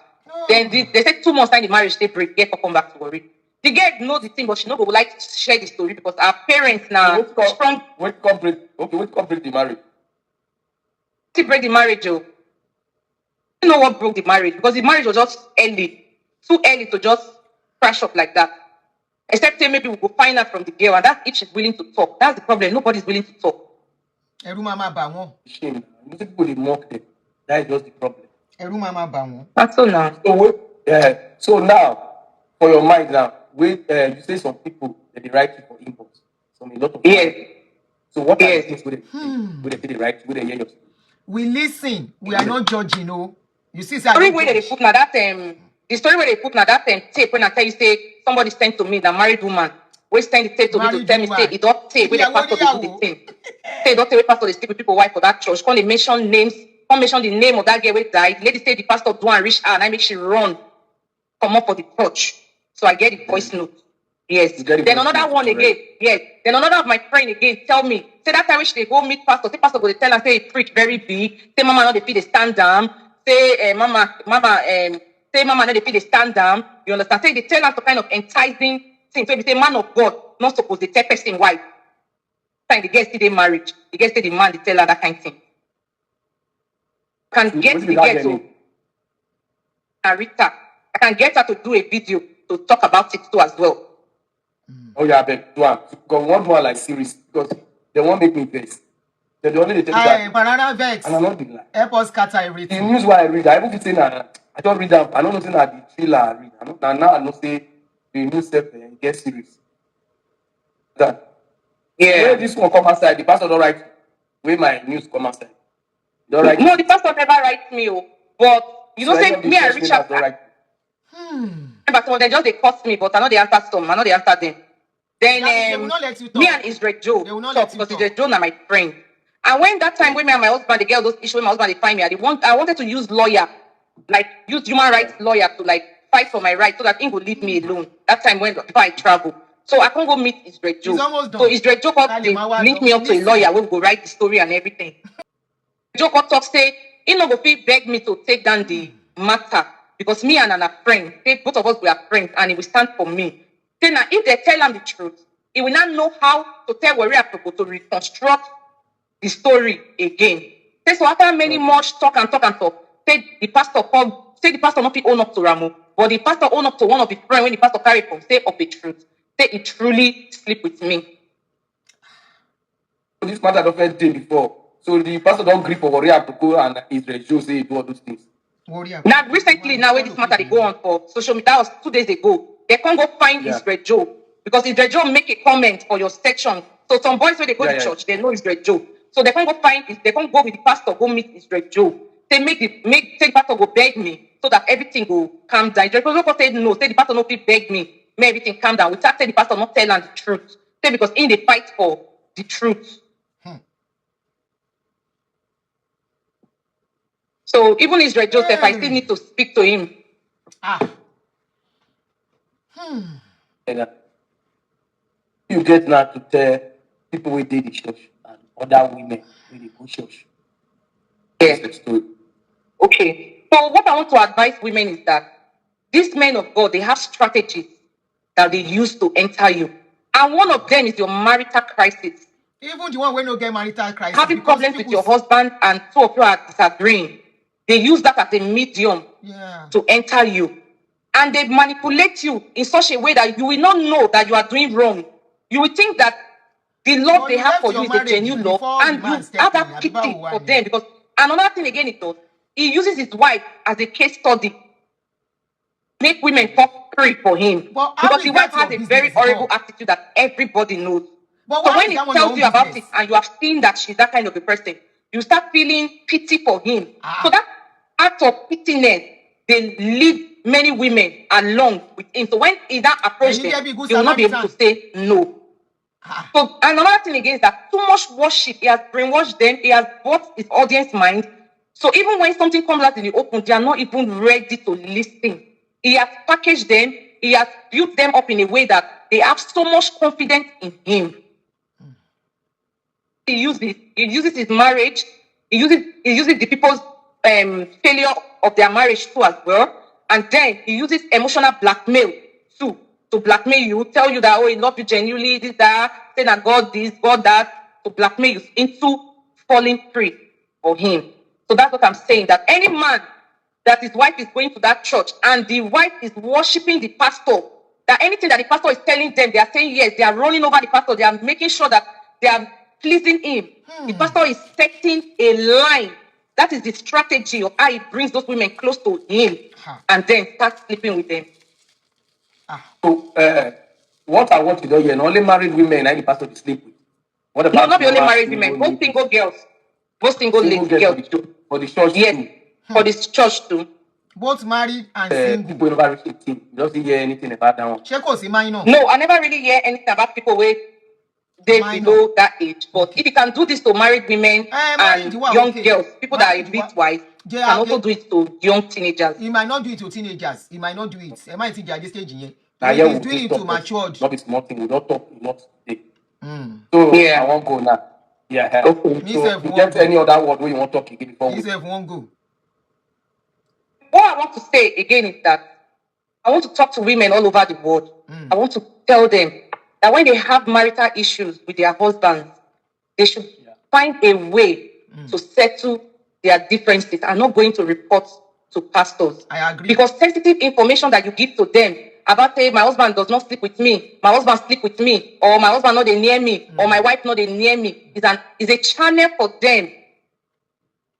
Then they say 2 months time the marriage stay break, the girl can come back to worry. The girl know the thing, but she no go like to share the story because our parents now strong. Wait, complete the marriage. To break the marriage, Joe. You know what broke the marriage? Because the marriage was just early. Too early to just crash up like that. Except say maybe we will find out from the girl, and that's if she's willing to talk. That's the problem. Nobody's willing to talk. Shame. Most people they mock them. That is just the problem. Ẹ̀rù máa máa bà wọ́n. That's so now. So now, for your mind now, you say some people that they write you for inbox. Some a lot of Yes. So what are the Yes. things where they write, where they hear your story? We listen. We are not judging, no. You see, say I Story don't where they judge. put now that the story where they put now that tape when I tell you say somebody sent to me, the married woman, we send the tape to me to Married tell me say woman. it don't tape where the Ìyàwó pastor they do the níyàwó. thing. Say it don't tape where pastor they sleep with people wife for that church. Come they mention names, come mention the name of that girl who died. Lady say the pastor do and reach her and I make she run, come up for the church. So I get the voice note. Yes. You get the Then voice another note, one correct. again. Yes. Then another of my friend again tell me, say that time when she dey go meet pastor, say pastor go dey tell her, say he preach very big, say mama no dey fit dey stand down, say say mama no dey fit dey stand down. You understand? Say they tell her to kind of enticing things. So if say man of God, not supposed to tell person wife. Time the girl still dey married, the girl still the man they tell her that kind of thing. Can get the girl to Rita. I can get her to do a video to talk about it too as well. Oh yeah, but do one. Because one more like series because they won't make me vex. They only tell you that. Banana vex. And I'm not being like. Help us scatter The everything. news why I read, I even fit say na I don't read them. I don't know say na the thriller I read. Now I know say the news stuff get serious. That Yeah. when this one come outside, the pastor don't write. When my news come outside, don't write. No, the pastor never writes me, but you know, So say any of the me and church Richard. members don't write. But some of them just they cost me, but I know they answer some. I know they answer them. Then They will not let you talk. me and Israel Joe They will not talk let you because talk. Israel Joe are my friend. And when that time when me and my husband, they get those issues, when my husband they find me, I wanted to use lawyer, like use human rights lawyer to like fight for my rights so that he would leave me alone. That time when before I travel. So I can't go meet Israel Joe. It's almost done. So Israel Joe they link me up to a lawyer who will go write the story and everything. Joe got talk say he no go fit beg me to take down the matter because me and a friend, say both of us we are friends and he will stand for me. Say now if they tell him the truth, he will not know how to tell Warrior people to reconstruct the story again. Say so after many much talk, say the pastor not fit own up to Ramo, but the pastor own up to one of his friends when the pastor carry from say of the truth. Say he truly sleep with me. So this matter don't first day before. So the pastor don't grip for Warrior to go and Israel Joe say he do all those things. Now recently, now when this matter they go on for social media, that was 2 days ago. They can't go find Israel Joe because Israel Joe make a comment for your section. So some boys when they go to church, they know Israel Joe. So they can't go find it. They can't go with the pastor, go meet Israel Joe. They make the pastor go beg me so that everything will calm down. Israel Joe said no. Say the pastor not beg me, make everything calm down. Without say the pastor not tell them the truth. Say because in the fight for the truth. So even Israel Joseph, I still need to speak to him. You get now to tell people who did the church and other women who they go church. Yes. That's the story. Okay. So what I want to advise women is that these men of God, they have strategies that they use to enter you. And one of them is your marital crisis. Even the one when no get marital crisis. Having problems with your husband and two of you are disagreeing. They use that as a medium to enter you. And they manipulate you in such a way that you will not know that you are doing wrong. You will think that the love they have for you is a genuine love. And you have that pity for them. Because another thing again it does, he uses his wife as a case study. Make women talk free for him. Because the wife has a very horrible attitude that everybody knows. So when he tells you about it and you have seen that she's that kind of a person, you start feeling pity for him. So that act of pityness, they lead many women along with him. So when he that approach them, they will not be able to say no. So another thing again is that too much worship, he has brainwashed them, he has bought his audience mind. So even when something comes out in the open, they are not even ready to listen. He has packaged them, he has built them up in a way that they have so much confidence in him. He uses his marriage, he uses the people's failure of their marriage too as well. And then he uses emotional blackmail too to blackmail you, tell you that, oh, he loves you genuinely, this, that, say that God this, God that, to blackmail you into falling prey for him. So that's what I'm saying, that any man that his wife is going to that church and the wife is worshiping the pastor, that anything that the pastor is telling them, they are saying yes, they are running over the pastor, they are making sure that they are pleasing him. The pastor is setting a line That is the strategy of how he brings those women close to him and then start sleeping with them. So, what I want to do here, only married women and the pastor to sleep with. What No, about not the only married single women, both ladies? single girls, both single Single ladies, girls girls. for the church Yes, too. for this church too. Both married and single. People never reach 18. You don't hear anything about that one. Check out minor. No, I never really hear anything about people where they Minor. below that age. But if you can do this to married women married, and you are young okay. girls, people that Married, are a you bit are- wise, They can are- also do it to young teenagers. He might not do it to teenagers. He might not do it. He might think at this stage here. Now, If yeah, he's doing it to matured. Not be small thing. We don't talk a lot today. So Yeah, I won't go now. Yeah. Okay. Me So, self you won't get go. any other word where you want to talk again before He we self won't go. what I want to say again is that I want to talk to women all over the world. I want to tell them that when they have marital issues with their husbands, they should find a way to settle their differences and not going to report to pastors. I agree. Because sensitive information that you give to them about, say, my husband does not sleep with me, my husband sleep with me, or my husband not they near me, or my wife not they near me, is a channel for them to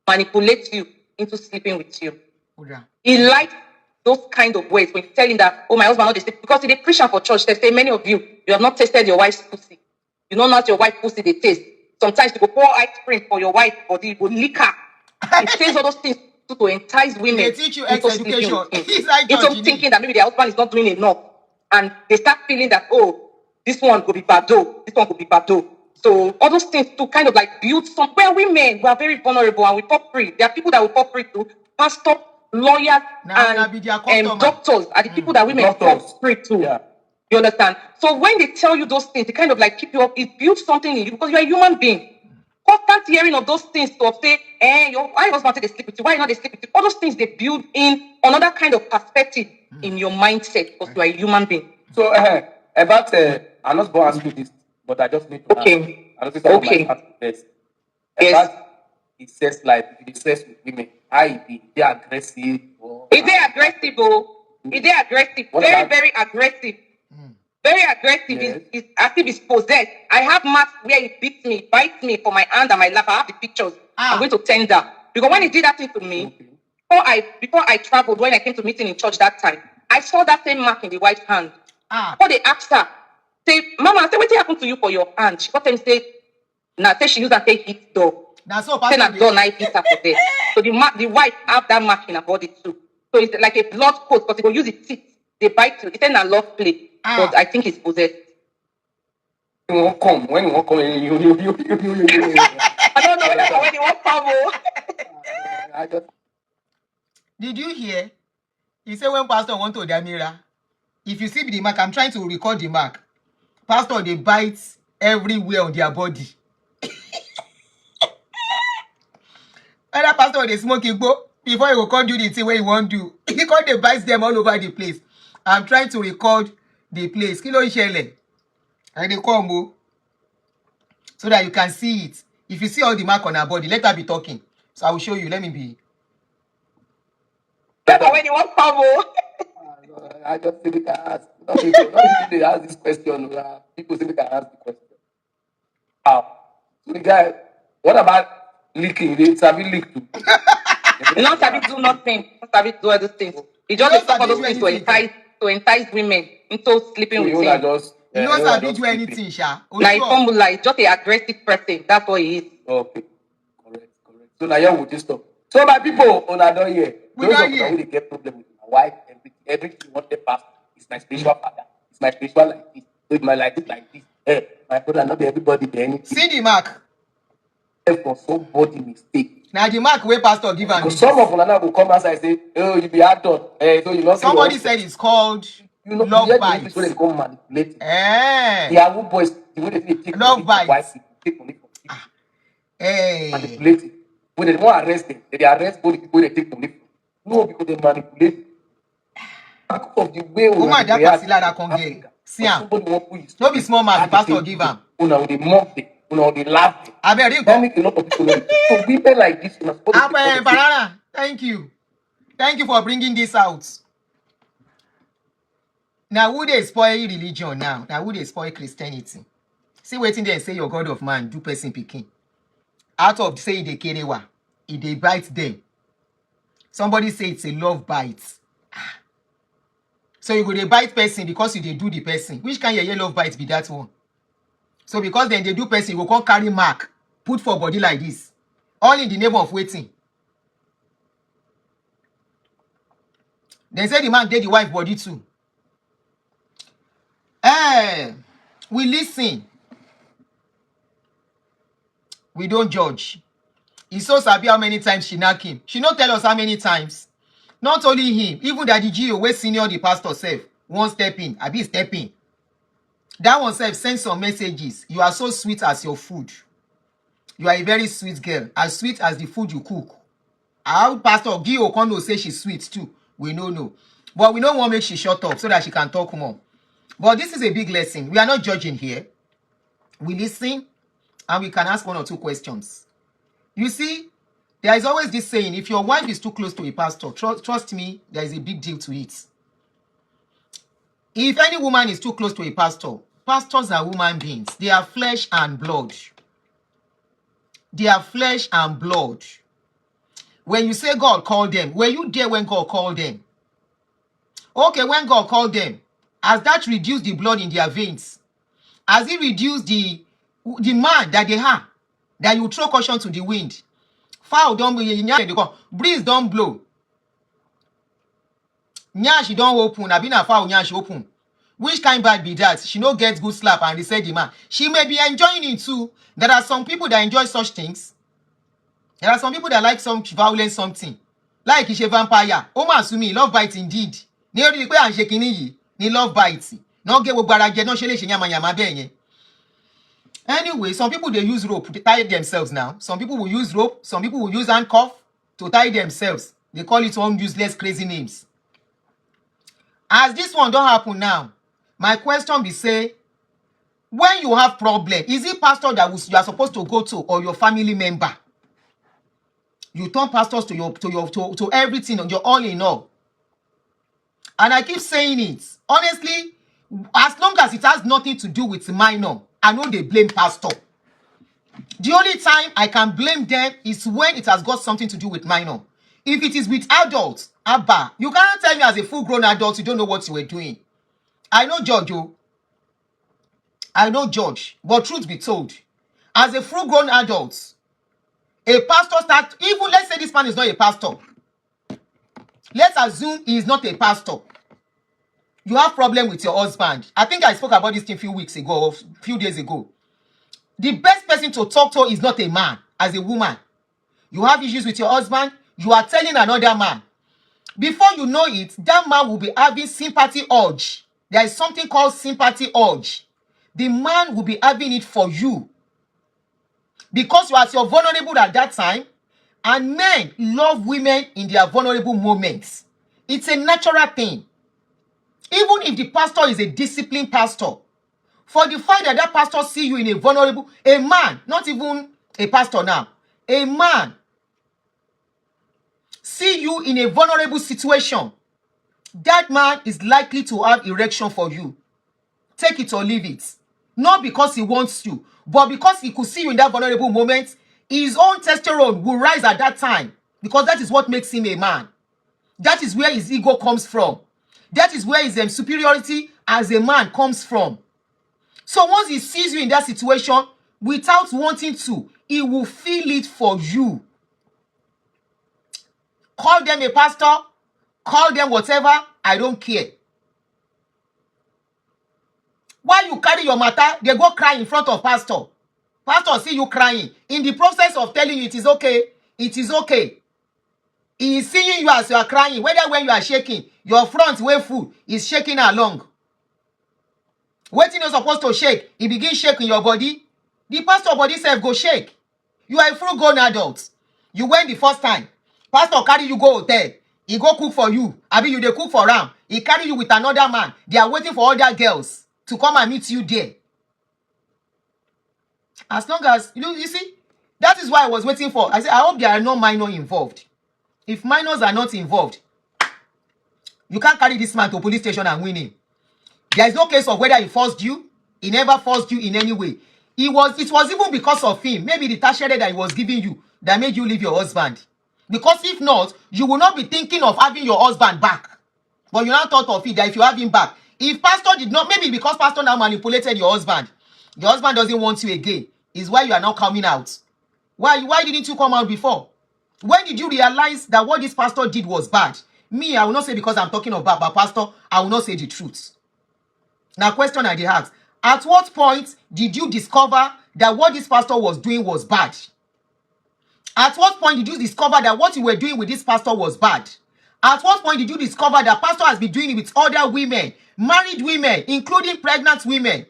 manipulate you into sleeping with you. He likes those kind of words when you tell him that, oh, my husband not they sleep, because they preach for church. They say many of you have not tasted your wife's pussy. You don't know what your wife's pussy they taste. Sometimes you go pour ice cream for your wife, but it will lick her. It says all those things to entice women They teach you into education. sleeping with him. It's like Into thinking that maybe their husband is not doing enough. And they start feeling that, oh, this one could be bado, this one could be bado. So all those things to kind of like build somewhere women who are very vulnerable and we fall free. There are people that will fall free to pastor, lawyers, and doctors are the people that women fall free to. Yeah. You understand? So when they tell you those things, they kind of like keep you up. It builds something in you because you're a human being. Constant hearing of those things to say, why husband they sleep with you? Why not they sleep with you? All those things they build in another kind of perspective in your mindset because you're a human being. So about I'm not going to ask you this, but I just need to ask. I don't think Okay. Yes. Yes. About it says like if you discuss with women, they aggressive. Is they aggressive? Is they aggressive? Very aggressive. Very aggressive. Yes. It's as if it's possessed. I have marks where he beats me, bites me for my hand and my lap. I have the pictures. I'm going to tender. Because when he did that thing to me, before I traveled, when I came to meeting in church that time, I saw that same mark in the wife's hand. Before they asked her, say, Mama, say, what happened to you for your hand? She got them say, say she used and say hit door. That's all. Say that door, I hit her for there. So the wife have that mark in her body too. So it's like a blood coat, but they will use the teeth. They bite you. It's in a love play. But I think it's possessed. When you won't come, I don't know that when you won't come. Did you hear? He said when pastor want to Damira, if you see the mark, I'm trying to record the mark. Pastor, they bite everywhere on their body. Other pastor, they smoke igbo before he will come do the thing where he won't do. He can't they bite them all over the place. I'm trying to record the place. Kilo ishele. And they come so that you can see it. If you see all the mark on her body, let her be talking. So I will show you. Let me be. That's when you won't come. I just think we can ask. They ask this question. People say we can ask the question. So the guy, what about leaking? They sabi leak too. Not sabi do nothing. Not sabi do other things. He just talk all those things to entice women into sleeping with him. He knows how to do anything, Sha. Like formula is just an aggressive person. That's what he is. Okay. Correct. So now you will just stop. So my people, on I don't hear. Those of you who get problem with my wife, everything what they pass is my spiritual father. It's my spiritual like this. So it my like this like this. Hey, my brother, not be everybody be anything. See the mark. For somebody mistake. Now the mark where pastor give and some of them will come outside and say, oh, you be actor. So you not. Somebody said it's called love bites. They go manipulate. Yeah, who boys the way they take love bites. Take money from people. Hey. Manipulate. When they want to arrest them, they arrest both the people they take money from. No, because they manipulate. Because of the way we that see somebody want to use. No be small man, the pastor give him. They mock them. They laugh them. I bet that make a lot of people know. So women like this, Banana, thank you for bringing this out. Now who they spoil religion now? Now who they spoil Christianity? See waiting there and say your God of man do person picking. Out of say the kerewa, they bite them. Somebody say it's a love bite. So you go dey bite person because you dey do the person. Which kind of love bite be that one? So because then they do person, you go come carry mark, put for body like this. All in the name of waiting. Then say the man did the wife body too. We listen. We don't judge. It's so sabi how many times she knock him. She not tell us how many times. Not only him, even Daddy Gio, where senior the pastor self, one step in, I be step in. That one self send some messages. You are so sweet as your food. You are a very sweet girl, as sweet as the food you cook. Our pastor Gio Kondo say she's sweet too. We know. But we don't want to make she shut up so that she can talk more. But this is a big lesson. We are not judging here. We listen and we can ask 1 or 2 questions. You see, there is always this saying, if your wife is too close to a pastor, trust me, there is a big deal to it. If any woman is too close to a pastor, pastors are human beings. They are flesh and blood. They are flesh and blood. When you say God called them, were you there when God called them? Okay, when God called them, has that reduced the blood in their veins? Has it reduced the man that they have? That you throw caution to the wind? Fowl don't blow, breeze don't blow. Nyash don't open, I been a fowl nyash open. Which kind bad be that? She no gets good slap and reset the man. She may be enjoying it too. There are some people that enjoy such things. There are some people that like some violent something. Like a vampire. Oma Sumi, love bite indeed. Ni ori pe an shaking ni love bite. No get wo gbaraje no shele yama yama benye. Anyway, some people they use rope to tie themselves now. Some people will use rope, some people will use handcuff to tie themselves. They call it some useless crazy names. As this one don't happen now, my question be say, when you have problem, is it pastor that you are supposed to go to or your family member? You turn pastors to everything on your all in all. And I keep saying it. Honestly, as long as it has nothing to do with minor, I know they blame pastor. The only time I can blame them is when it has got something to do with minor. If it is with adults, Abba, you cannot tell me as a full-grown adult you don't know what you were doing. I know judge, oh. I know judge, but truth be told, as a full-grown adult, a pastor starts, even let's say this man is not a pastor. Let's assume he is not a pastor. You have problem with your husband. I think I spoke about this thing a few weeks ago or a few days ago. The best person to talk to is not a man, as a woman. You have issues with your husband, you are telling another man. Before you know it, that man will be having sympathy urge. There is something called sympathy urge. The man will be having it for you. Because you are so vulnerable at that time, and men love women in their vulnerable moments. It's a natural thing. Even if the pastor is a disciplined pastor, for the fact that that pastor see you in a vulnerable, a man, not even a pastor now, a man see you in a vulnerable situation, that man is likely to have erection for you. Take it or leave it. Not because he wants you, but because he could see you in that vulnerable moment, his own testosterone will rise at that time, because that is what makes him a man. That is where his ego comes from. That is where his superiority as a man comes from. So once he sees you in that situation, without wanting to, he will feel it for you. Call them a pastor, call them whatever, I don't care. While you carry your matter, they go cry in front of pastor. Pastor see you crying. In the process of telling you it is okay, it is okay. He is seeing you as you are crying, whether when you are shaking, your front way full is shaking along. Waiting you're supposed to shake, he begins shaking your body. The pastor body self go shake. You are a full-grown adult. You went the first time. Pastor carry you go hotel. He go cook for you. Abi you dey cook for am. He carry you with another man. They are waiting for other girls to come and meet you there. As long as, you see, that is why I was waiting for. I said, I hope there are no minor involved. If minors are not involved, you can't carry this man to police station and win him. There is no case of whether he forced you. He never forced you in any way. It was even because of him. Maybe the tertiary that he was giving you. that made you leave your husband. Because if not, you will not be thinking of having your husband back. But you now thought of it that if you have him back, if pastor did not, maybe because pastor now manipulated your husband doesn't want you again, is why you are now coming out. Why didn't you come out before? When did you realize that what this pastor did was bad? Me, I will not say because I'm talking about, but pastor, I will not say the truth. Now, question I did ask, at what point did you discover that what this pastor was doing was bad? At what point did you discover that what you were doing with this pastor was bad? At what point did you discover that pastor has been doing it with other women, married women, including pregnant women?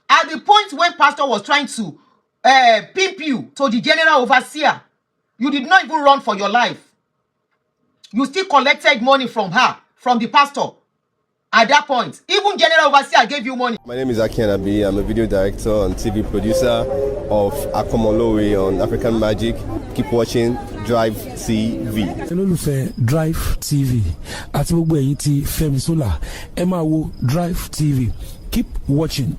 At the point when pastor was trying to pimp you to the general overseer, you did not even run for your life. You still collected money from her, from the pastor. At that point, even general overseer gave you money. My name is Aunty Adunni. I'm a video director and TV producer of Akomolowe on African Magic. Keep watching Drivetv. olólùfẹ́ Drivetv àti gbogbo ẹ̀yin tí Fẹ́mi Sola ẹ máa wo Drivetv. Keep watching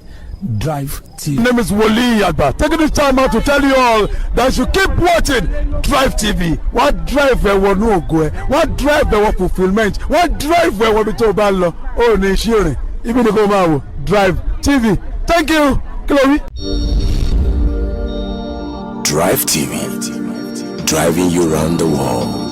Drivetv. My name is Wole Agba. Taking this time out to tell you all that you keep watching Drivetv. What drive ẹ̀wọ̀ ní ògo ẹ̀? What drive ẹ̀wọ̀ fulfilment? What drive ẹ̀wọ̀ bí tó bá lọ? Ó ní iṣẹ́ rìn. Ibi ni kò máa wò Drivetv. Thank you. Chloe. Drivetv, driving you around the world.